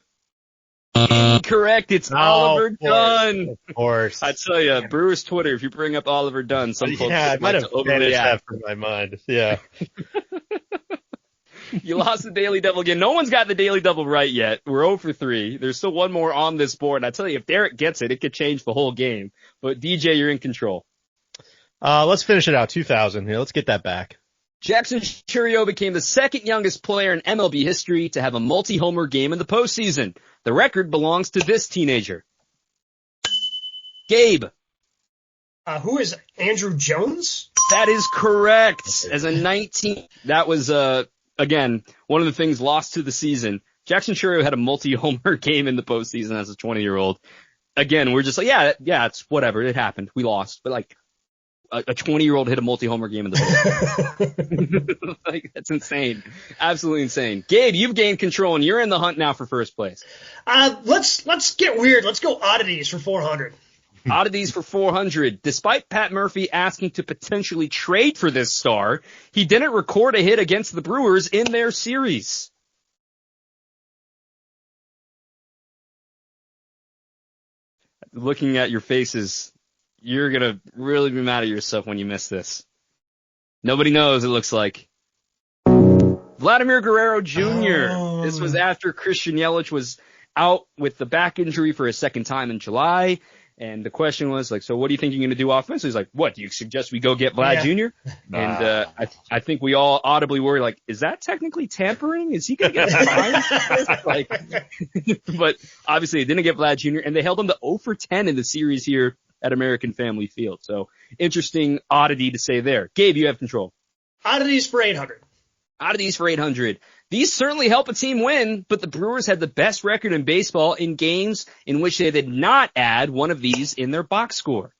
Incorrect. It's Oliver Dunn. Of course. I tell you, Brewers Twitter, if you bring up Oliver Dunn, some folks I might have overreact that from my mind. Yeah. You lost the Daily Double again. No one's got the Daily Double right yet. We're 0 for 3. There's still one more on this board. And I tell you, if Derek gets it, it could change the whole game. But DJ, you're in control. Let's finish it out. 2,000. Here, let's get that back. Jackson Churio became the second youngest player in MLB history to have a multi-homer game in the postseason. The record belongs to this teenager. Gabe. Who is Andrew Jones? That is correct. As a 19, that was, again, one of the things lost to the season. Jackson Churio had a multi-homer game in the postseason as a 20-year-old. Again, we're just like, yeah, it's whatever. It happened. We lost. But like, a 20-year-old hit a multi-homer game in the postseason. Like, that's insane. Absolutely insane. Gabe, you've gained control and you're in the hunt now for first place. Let's get weird. Let's go oddities for 400. Oddities for 400. Despite Pat Murphy asking to potentially trade for this star, he didn't record a hit against the Brewers in their series. Looking at your faces, you're going to really be mad at yourself when you miss this. Nobody knows, it looks like. Vladimir Guerrero Jr. Oh. This was after Christian Yelich was out with the back injury for a second time in July. And the question was like, so what do you think you're going to do offensively? He's like, what, do you suggest we go get Vlad Jr.? And I think we all audibly were like, is that technically tampering? Is he going to get fined? Like, but obviously they didn't get Vlad Jr. and they held him to 0 for 10 in the series here at American Family Field. So interesting oddity to say there. Gabe, you have control. Oddities for 800. Oddities for 800. These certainly help a team win, but the Brewers had the best record in baseball in games in which they did not add one of these in their box score.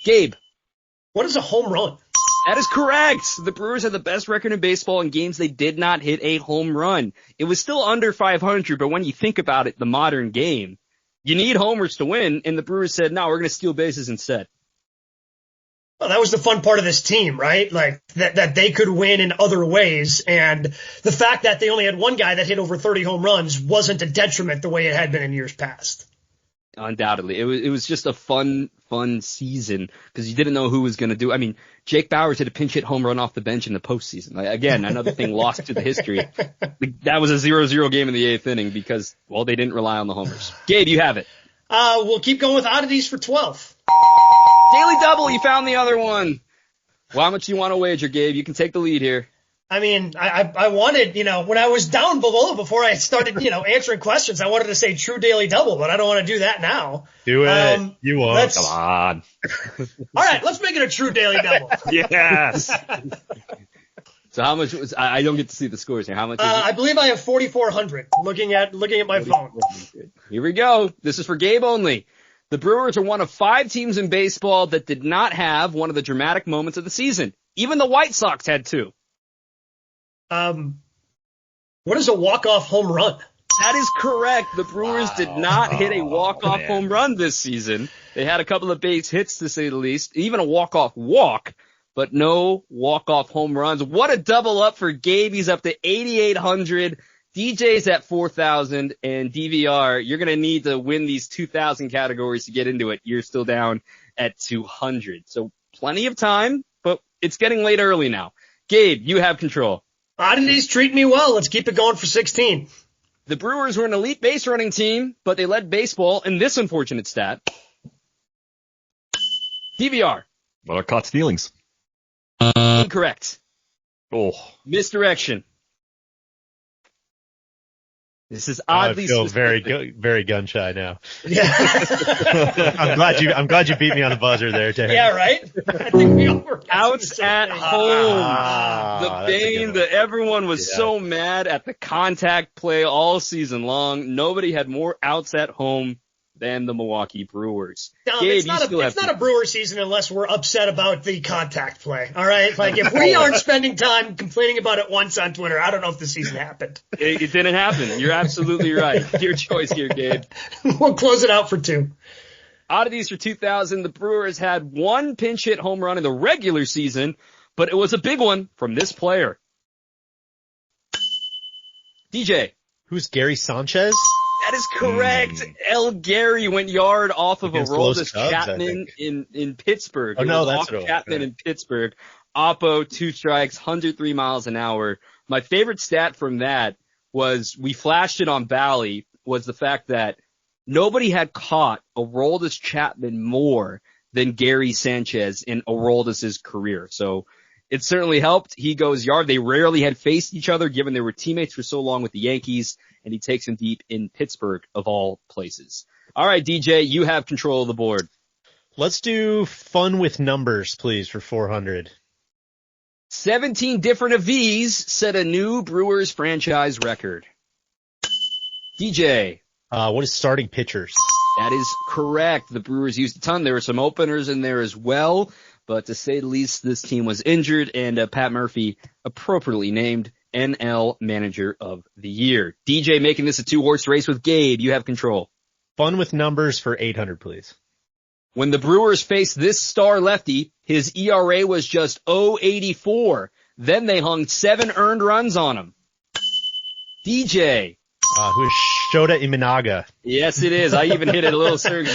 Gabe. What is a home run? That is correct. The Brewers had the best record in baseball in games they did not hit a home run. It was still under 500, but when you think about it, the modern game, you need homers to win, and the Brewers said, no, we're going to steal bases instead. Well, that was the fun part of this team, right? Like that they could win in other ways. And the fact that they only had one guy that hit over 30 home runs wasn't a detriment the way it had been in years past. Undoubtedly. It was just a fun season because you didn't know who was going to do. I mean, Jake Bauers hit a pinch hit home run off the bench in the postseason. Like, again, another thing lost to the history. That was a 0-0 game in the 8th inning because, well, they didn't rely on the homers. Gabe, you have it. We'll keep going with oddities for 12. Daily double, you found the other one. Well, how much do you want to wager, Gabe? You can take the lead here. I mean, I wanted, when I was down below before I started, answering questions, I wanted to say true daily double, but I don't want to do that now. Do it. You won't. Come on. All right, let's make it a true daily double. Yes. So how much was, I don't get to see the scores here. How much is it? I believe I have 4,400 looking at my phone. Here we go. This is for Gabe only. The Brewers are one of 5 teams in baseball that did not have one of the dramatic moments of the season. Even the White Sox had 2. What is a walk-off home run? That is correct. The Brewers did not hit a walk-off home run this season. They had a couple of base hits, to say the least, even a walk-off walk, but no walk-off home runs. What a double up for Gabe. He's up to 8,800. DJ's at 4,000, and DVR, you're going to need to win these 2,000 categories to get into it. You're still down at 200. So plenty of time, but it's getting late early now. Gabe, you have control. Oddities treat me well. Let's keep it going for 16. The Brewers were an elite base running team, but they led baseball in this unfortunate stat. DVR. What are caught stealings? Incorrect. Oh. Misdirection. This is oddly I feel specific. very gun shy now. Yeah. I'm glad you beat me on the buzzer there, Terry. Yeah, right? I think we all were Outs at home. The bane that everyone was Yeah. so mad at the contact play all season long. Nobody had more outs at home than the Milwaukee Brewers. Gabe, it's not you a Brewer season unless we're upset about the contact play. All right? Like, if we aren't spending time complaining about it once on Twitter, I don't know if the season happened. It didn't happen. You're absolutely right. Your choice here, Gabe. We'll close it out for 2. Oddities for 2000. The Brewers had 1 pinch hit home run in the regular season, but it was a big one from this player. DJ. Who's Gary Sanchez? That is correct. El Gary went yard off of Against a Aroldis Los Cubs, Chapman in Pittsburgh. Oh, It no, was that's off what it was. Chapman Yeah. in Pittsburgh. Oppo, 2 strikes, 103 miles an hour. My favorite stat from that was, we flashed it on Bally, was the fact that nobody had caught Aroldis Chapman more than Gary Sanchez in Aroldis' career. So it certainly helped. He goes yard. They rarely had faced each other, given they were teammates for so long with the Yankees, and he takes him deep in Pittsburgh, of all places. All right, DJ, you have control of the board. Let's do fun with numbers, please, for 400. 17 different of these set a new Brewers franchise record. DJ. What is starting pitchers? That is correct. The Brewers used a ton. There were some openers in there as well, but to say the least, this team was injured, and Pat Murphy appropriately named NL Manager of the Year. DJ making this a 2-horse race with Gabe. You have control. Fun with numbers for 800, please. When the Brewers faced this star lefty, his ERA was just .084. Then they hung 7 earned runs on him. DJ. Who is Shota Imanaga? Yes, it is. I even hit it a little surge. I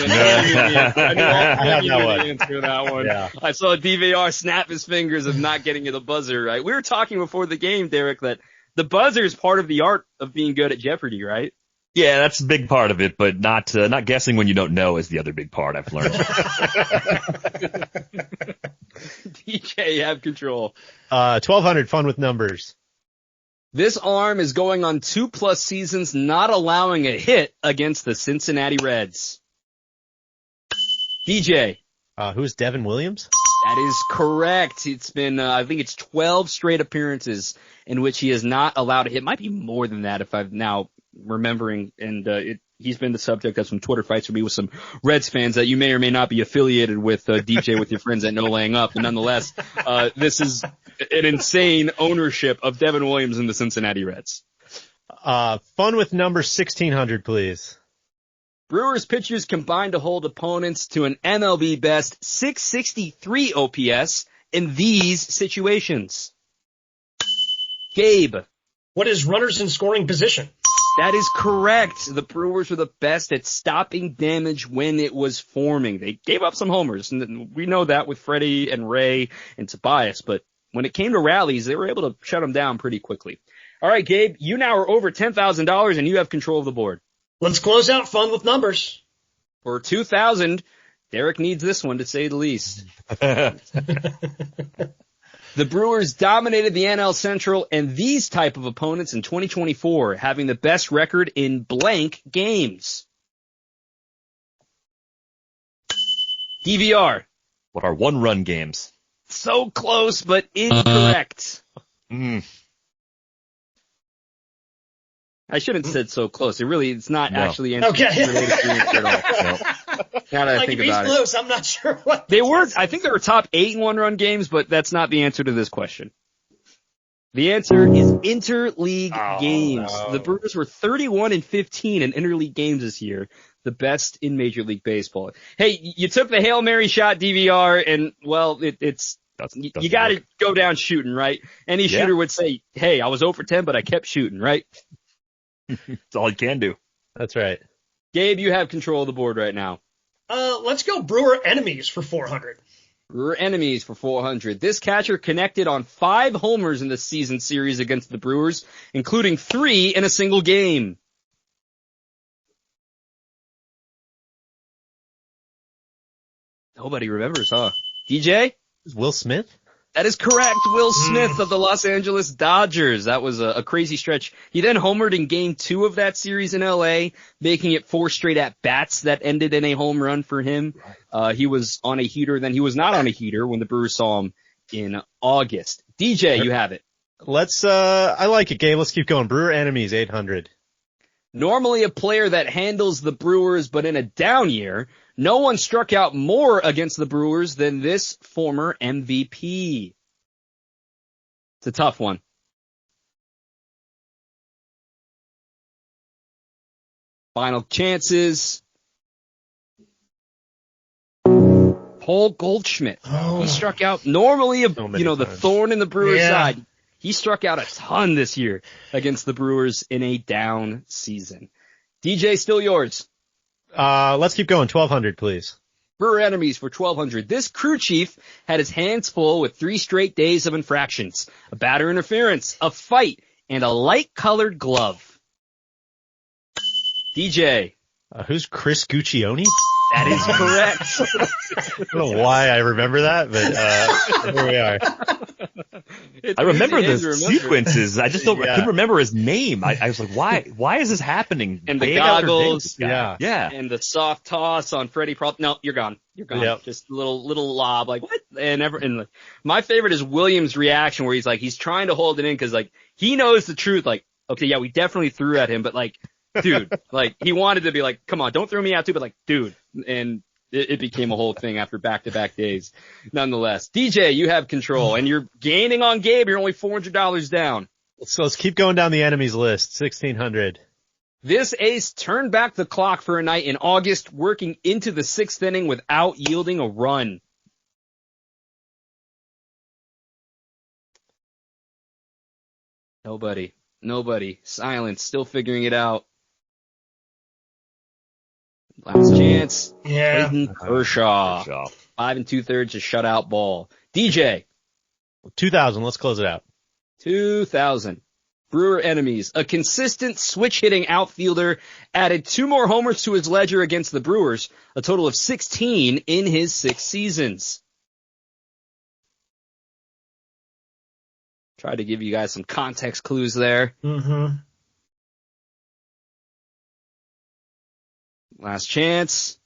knew the answer to that one. Yeah. I saw DVR snap his fingers of not getting to the buzzer right. We were talking before the game, Derek, that the buzzer is part of the art of being good at Jeopardy, right? Yeah, that's a big part of it, but not guessing when you don't know is the other big part I've learned. DJ, you have control. 1,200, fun with numbers. This arm is going on 2+ seasons not allowing a hit against the Cincinnati Reds. DJ. Who's Devin Williams? That is correct. It's been, I think it's 12 straight appearances in which he has not allowed a hit. Might be more than that if I'm now remembering. And he's been the subject of some Twitter fights for me with some Reds fans that you may or may not be affiliated with, DJ, with your friends at No Laying Up. But nonetheless, this is an insane ownership of Devin Williams in the Cincinnati Reds. Fun with number 1,600, please. Brewers pitchers combined to hold opponents to an MLB best 663 OPS in these situations. Gabe. What is runners in scoring position? That is correct. The Brewers were the best at stopping damage when it was forming. They gave up some homers, and we know that with Freddie and Ray and Tobias, but when it came to rallies, they were able to shut them down pretty quickly. All right, Gabe, you now are over $10,000, and you have control of the board. Let's close out fun with numbers. For 2,000, Derek needs this one to say the least. The Brewers dominated the NL Central and these type of opponents in 2024, having the best record in blank games. DVR. What are one-run games? So close, but incorrect. I shouldn't have said so close. It's not actually related to the answer at all. No. Now that I think about it. Close, I'm not sure what. I think they were top 8 in one-run games, but that's not the answer to this question. The answer is interleague games. No. The Brewers were 31-15 in interleague games this year, the best in Major League Baseball. Hey, you took the Hail Mary shot, DVR, and well, you got to go down shooting, right? Any shooter would say, "Hey, I was 0 for 10, but I kept shooting," right? That's all you can do. That's right. Gabe, you have control of the board right now. Let's go Brewer enemies for 400. Brewer enemies for 400. This catcher connected on 5 homers in the season series against the Brewers, including 3 in a single game. Nobody remembers, huh? DJ? Will Smith? That is correct. Will Smith of the Los Angeles Dodgers. That was a crazy stretch. He then homered in game 2 of that series in LA, making it 4 straight at-bats that ended in a home run for him. He was on a heater, then he was not on a heater when the Brewers saw him in August. DJ, you have it. I like it, Gabe. Let's keep going. Brewer enemies, 800. Normally a player that handles the Brewers, but in a down year, no one struck out more against the Brewers than this former MVP. It's a tough one. Final chances. Paul Goldschmidt. He struck out normally, the thorn in the Brewers' side. He struck out a ton this year against the Brewers in a down season. DJ, still yours. Let's keep going. 1,200, please. Brewer enemies for 1,200. This crew chief had his hands full with 3 straight days of infractions, a batter interference, a fight, and a light-colored glove. DJ. Who's Chris Guccione? That is correct. I don't know why I remember that, but here we are. I remember the sequences. I just I couldn't remember his name. I was like, why is this happening? And the goggles. Yeah. And the soft toss on Freddie Prop. No, you're gone. You're gone. Yep. Just a little lob, like, what? And my favorite is Williams' reaction where he's trying to hold it in because, he knows the truth. Like, okay, yeah, we definitely threw at him, but, dude, he wanted to be like, come on, don't throw me out too, but dude. And it became a whole thing after back-to-back days. Nonetheless, DJ, you have control, and you're gaining on Gabe. You're only $400 down. So let's keep going down the enemies list. 1,600. This ace turned back the clock for a night in August, working into the 6th inning without yielding a run. Nobody. Silence. Still figuring it out. Last chance. Yeah. Clayton Kershaw. 5 2/3 a shutout ball. DJ. 2,000. Let's close it out. 2,000. Brewer enemies. A consistent switch-hitting outfielder added 2 more homers to his ledger against the Brewers, a total of 16 in his 6 seasons. Try to give you guys some context clues there. Mm-hmm. Last chance.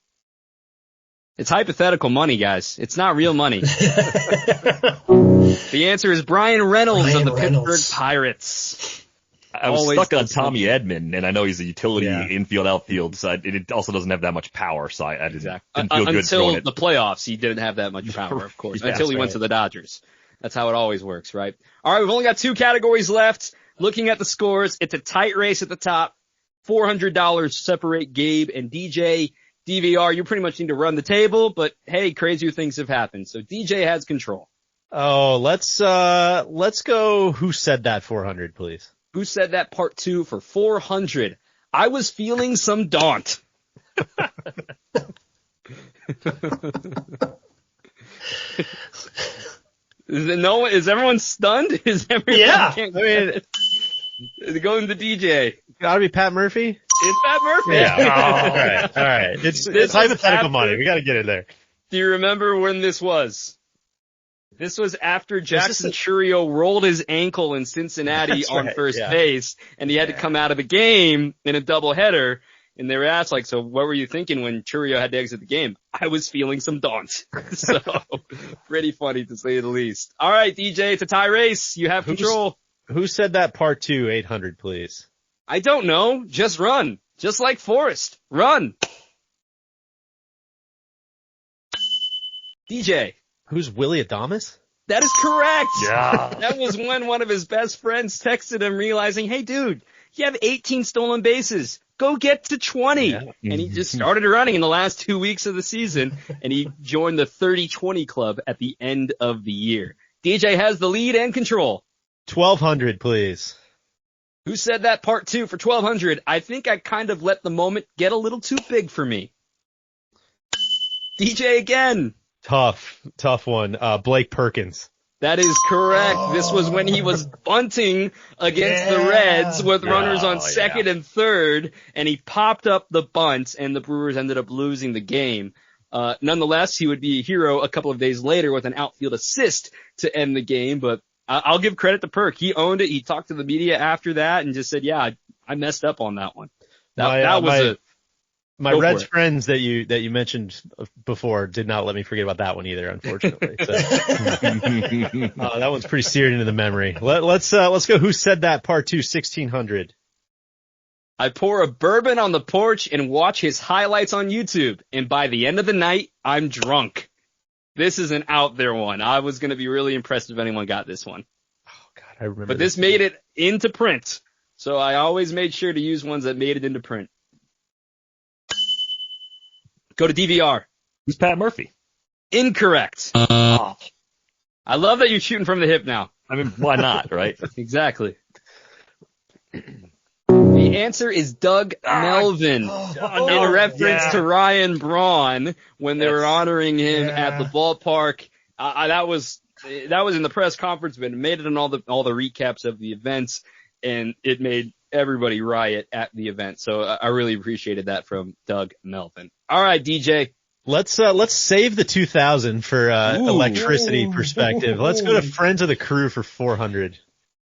It's hypothetical money, guys. It's not real money. The answer is Brian Reynolds of the Pittsburgh Pirates. I was stuck on Tommy Edman, and I know he's a utility infield, outfield, so it also doesn't have that much power, so I didn't feel good throwing it. Until the playoffs, he didn't have that much power, of course, until he went to the Dodgers. That's how it always works, right? All right, we've only got 2 categories left. Looking at the scores, it's a tight race at the top. $400 separate Gabe and DJ. DVR, you pretty much need to run the table, but hey, crazier things have happened. So DJ has control. Oh, let's go. Who said that 400, please? Who said that part 2 for 400? I was feeling some daunt. Is everyone stunned? Is everyone? Yeah. I mean, going to DJ. Gotta be Pat Murphy. It's Pat Murphy. Yeah. All right. It's hypothetical money. We gotta get it there. Do you remember when this was? This was after Jackson Churio rolled his ankle in Cincinnati on first base, and he had to come out of the game in a doubleheader. And they were asked, like, so what were you thinking when Churio had to exit the game? I was feeling some daunt. So, pretty funny to say the least. All right, DJ, it's a tie race. You have control. Who said that part 2, 800, please? I don't know. Just run. Just like Forrest. Run. DJ. Who's Willie Adames? That is correct. Yeah. That was when one of his best friends texted him realizing, hey, dude, you have 18 stolen bases. Go get to 20. Yeah. And he just started running in the last 2 weeks of the season, and he joined the 30-20 club at the end of the year. DJ has the lead and control. 1,200, please. Who said that part 2 for 1,200? I think I kind of let the moment get a little too big for me. DJ again. Tough one. Blake Perkins. That is correct. Oh. This was when he was bunting against the Reds with runners on second and third, and he popped up the bunt, and the Brewers ended up losing the game. Nonetheless, he would be a hero a couple of days later with an outfield assist to end the game, but I'll give credit to Perk. He owned it. He talked to the media after that and just said, yeah, I messed up on that one. My Reds friends that you mentioned before did not let me forget about that one either, unfortunately. So, that one's pretty seared into the memory. Let's go. Who said that part 2, 1,600? I pour a bourbon on the porch and watch his highlights on YouTube, and by the end of the night, I'm drunk. This is an out there one. I was going to be really impressed if anyone got this one. Oh God, I remember. But this made it into print, so I always made sure to use ones that made it into print. Go to DVR. Who's Pat Murphy? Incorrect. I love that you're shooting from the hip now. I mean, why not, right? Exactly. The answer is Doug Melvin, in reference to Ryan Braun when they were honoring him at the ballpark. That was in the press conference, but it made it on all the recaps of the events, and it made everybody riot at the event. So I really appreciated that from Doug Melvin. All right, DJ. Let's save the 2,000 for electricity perspective. Let's go to friends of the crew for 400.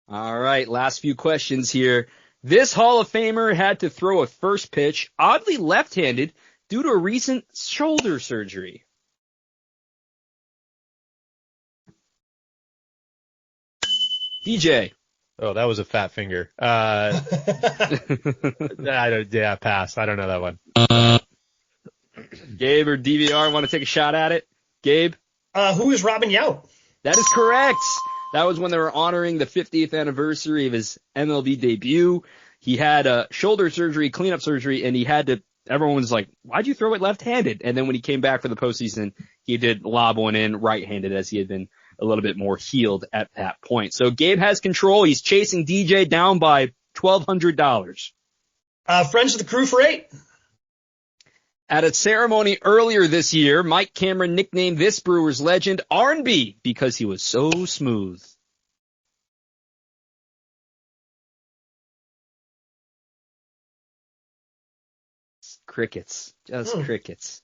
All right, last few questions here. This Hall of Famer had to throw a first pitch, oddly left-handed, due to a recent shoulder surgery. DJ. Oh, that was a fat finger. Pass. I don't know that one. Gabe or DVR want to take a shot at it? Gabe? Who is Robin Yount? That is correct. That was when they were honoring the 50th anniversary of his MLB debut. He had a shoulder surgery, cleanup surgery, and everyone was like, why'd you throw it left-handed? And then when he came back for the postseason, he did lob one in right-handed as he had been a little bit more healed at that point. So Gabe has control. He's chasing DJ down by $1,200. Friends of the crew for 8. At a ceremony earlier this year, Mike Cameron nicknamed this Brewers legend R&B because he was so smooth. Crickets. Just crickets.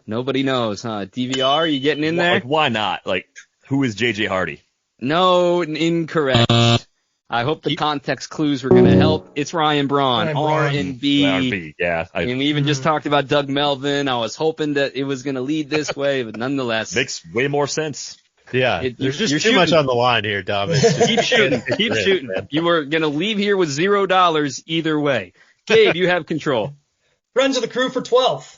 Nobody knows, huh? DVR, you getting in there? Like, why not? Like, who is JJ Hardy? No, incorrect. I hope the context clues were going to help. It's Ryan Braun, R&B. R&B, yeah. And we even just talked about Doug Melvin. I was hoping that it was going to lead this way, but nonetheless. Makes way more sense. Yeah, there's just too much on the line here, Dom. Keep shooting. Keep shooting. You were going to leave here with $0 either way. Gabe, you have control. Friends of the crew for 12.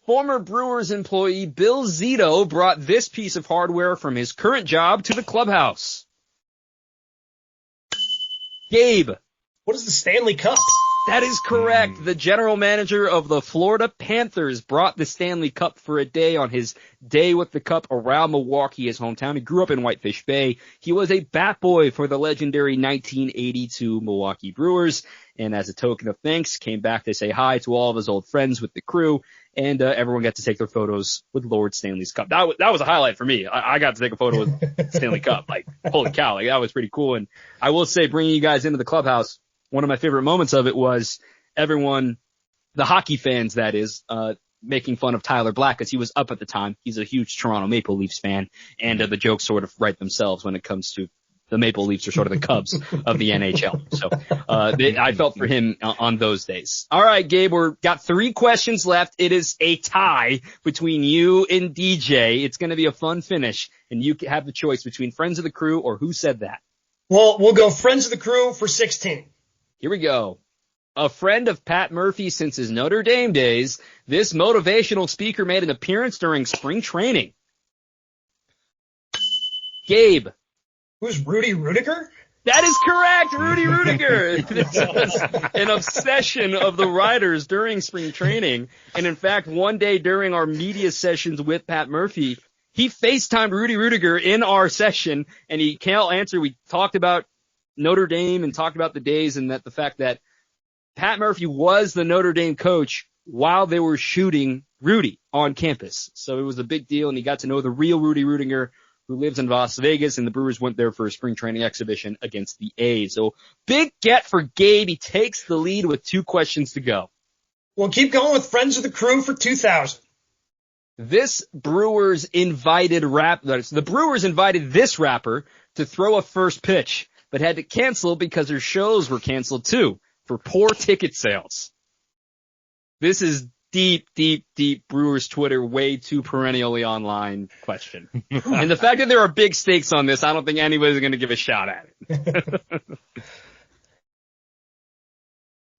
Former Brewers employee Bill Zito brought this piece of hardware from his current job to the clubhouse. Gabe. What is the Stanley Cup? That is correct. The general manager of the Florida Panthers brought the Stanley Cup for a day on his day with the cup around Milwaukee, his hometown. He grew up in Whitefish Bay. He was a bat boy for the legendary 1982 Milwaukee Brewers. And as a token of thanks, came back to say hi to all of his old friends with the crew. And everyone got to take their photos with Lord Stanley's Cup. That was a highlight for me. I got to take a photo with Stanley Cup. Like, holy cow, like that was pretty cool. And I will say, bringing you guys into the clubhouse, one of my favorite moments of it was everyone, the hockey fans that is, making fun of Tyler Black because he was up at the time. He's a huge Toronto Maple Leafs fan, and the jokes sort of write themselves when it comes to the Maple Leafs are sort of the Cubs of the NHL. So I felt for him on those days. All right, Gabe, we've got 3 questions left. It is a tie between you and DJ. It's going to be a fun finish, and you have the choice between friends of the crew or who said that. Well, we'll go friends of the crew for 16. Here we go. A friend of Pat Murphy since his Notre Dame days, this motivational speaker made an appearance during spring training. Gabe. Who's Rudy Rudiger? That is correct, Rudy Rudiger. This was an obsession of the writers during spring training. And in fact, one day during our media sessions with Pat Murphy, he FaceTimed Rudy Rudiger in our session, and he can't answer. We talked about Notre Dame and talked about the days and that the fact that Pat Murphy was the Notre Dame coach while they were shooting Rudy on campus. So it was a big deal, and he got to know the real Rudy Rudiger, who lives in Las Vegas, and the Brewers went there for a spring training exhibition against the A's. So big get for Gabe. He takes the lead with 2 questions to go. We'll keep going with friends of the crew for 2,000. The Brewers invited this rapper to throw a first pitch, but had to cancel because their shows were canceled too for poor ticket sales. This is deep Brewers Twitter, way too perennially online question. And the fact that there are big stakes on this, I don't think anybody's going to give a shot at it.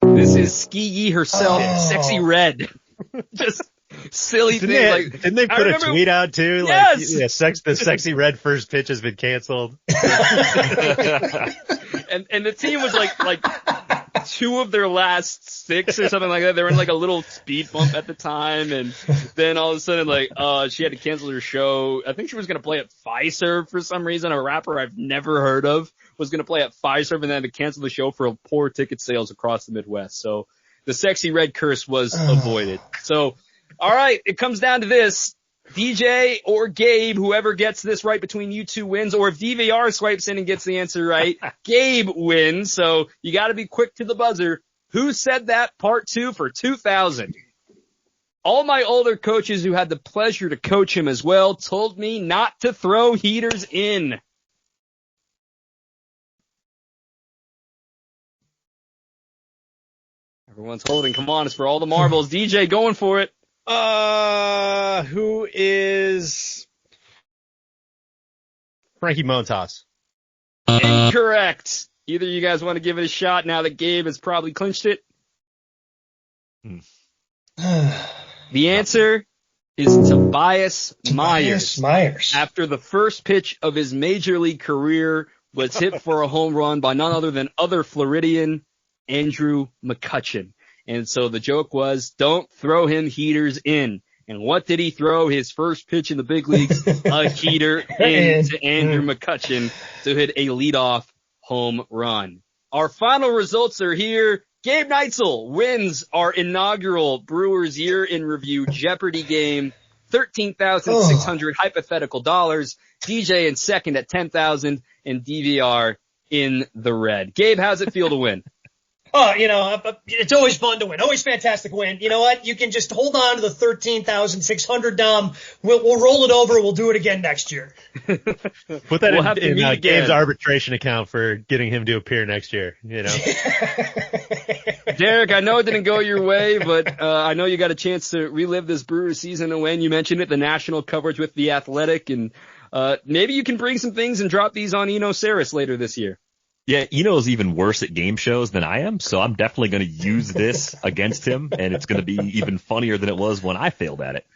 This is Ski Yee herself, Sexy Red. Just silly thing. Didn't they put a tweet out too? Yes! Like, the Sexy Red first pitch has been canceled. And the team was like 2 of their last 6 or something like that. They were in like a little speed bump at the time, and then all of a sudden she had to cancel her show. I think she was going to play at Fiserv for some reason. A rapper I've never heard of was going to play at Fiserv, and then had to cancel the show for poor ticket sales across the Midwest. So the Sexy Red curse was avoided. So, all right, it comes down to this. DJ or Gabe, whoever gets this right between you 2 wins, or if DVR swipes in and gets the answer right, Gabe wins. So you got to be quick to the buzzer. Who said that? Part 2 for 2,000. All my older coaches who had the pleasure to coach him as well told me not to throw heaters in. Everyone's holding. Come on, it's for all the marbles. DJ, going for it. Who is Frankie Montas? Incorrect. Either you guys want to give it a shot now that Gabe has probably clinched it? The answer is Tobias Myers. After the first pitch of his major league career was hit for a home run by none other than other Floridian Andrew McCutchen. And so the joke was, don't throw him heaters in. And what did he throw? His first pitch in the big leagues, a heater into Andrew McCutchen to hit a leadoff home run. Our final results are here. Gabe Neitzel wins our inaugural Brewers Year in Review Jeopardy game, $13,600 hypothetical dollars. DJ in second at 10,000 and DVR in the red. Gabe, how's it feel to win? Oh, it's always fun to win. Always fantastic win. You know what? You can just hold on to the 13,600, Dom. We'll roll it over. We'll do it again next year. Put that in Gabe's arbitration account for getting him to appear next year, Derek, I know it didn't go your way, but I know you got a chance to relive this Brewers season and win. You mentioned it, the national coverage with The Athletic, and maybe you can bring some things and drop these on Eno Saris later this year. Yeah, Eno's even worse at game shows than I am, so I'm definitely going to use this against him, and it's going to be even funnier than it was when I failed at it.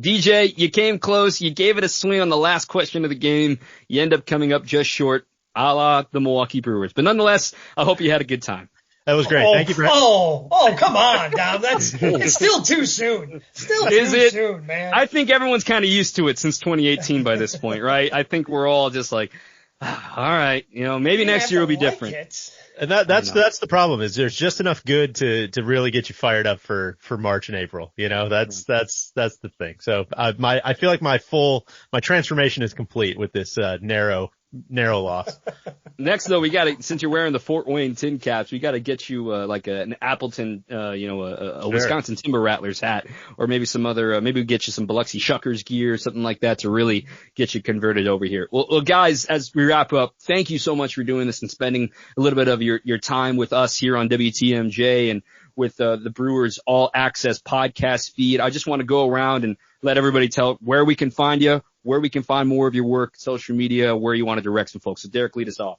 DJ, you came close. You gave it a swing on the last question of the game. You end up coming up just short, a la the Milwaukee Brewers. But nonetheless, I hope you had a good time. That was great. Thank you for. Come on, Dom. It's still too soon. Soon, man. I think everyone's kind of used to it since 2018 by this point, right? I think we're all just like, all right, maybe next year will be different. And that's the problem is there's just enough good to really get you fired up for March and April. That's the thing. So I feel like my transformation is complete with this narrow loss. Next though, since you're wearing the Fort Wayne tin caps, we got to get you like an Appleton, a Wisconsin Timber Rattlers hat, or maybe some other, maybe we get you some Biloxi Shuckers gear or something like that to really get you converted over here. Well, guys, as we wrap up, thank you so much for doing this and spending a little bit of your time with us here on WTMJ and with the Brewers All Access podcast feed. I just want to go around and let everybody tell where we can find you, where we can find more of your work, social media, where you want to direct some folks. So Derek, lead us off.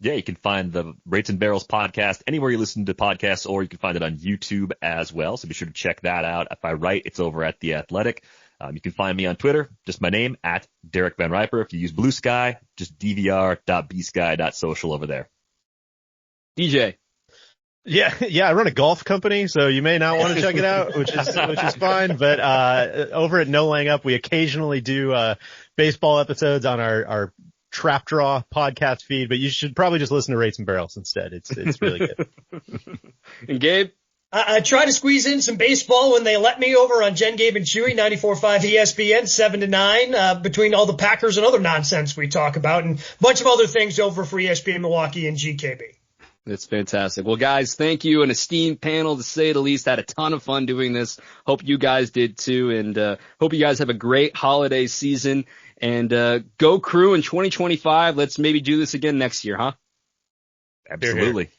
Yeah, you can find the Rates and Barrels podcast anywhere you listen to podcasts, or you can find it on YouTube as well. So be sure to check that out. If I write, it's over at The Athletic. You can find me on Twitter, just my name, at Derek VanRiper. If you use Blue Sky, just dvr.bsky.social over there. DJ. Yeah, I run a golf company, so you may not want to check it out, which is fine. But over at No Laying Up, we occasionally do baseball episodes on our Trap Draw podcast feed, but you should probably just listen to Rates and Barrels instead. It's really good. And Gabe? I try to squeeze in some baseball when they let me over on Jen, Gabe, and Chewy, 94.5 ESPN, 7 to 9, between all the Packers and other nonsense we talk about, and a bunch of other things over for ESPN Milwaukee and GKB. That's fantastic. Well, guys, thank you. An esteemed panel, to say the least. Had a ton of fun doing this. Hope you guys did too, and hope you guys have a great holiday season. And go Crew in 2025. Let's maybe do this again next year, huh? Absolutely.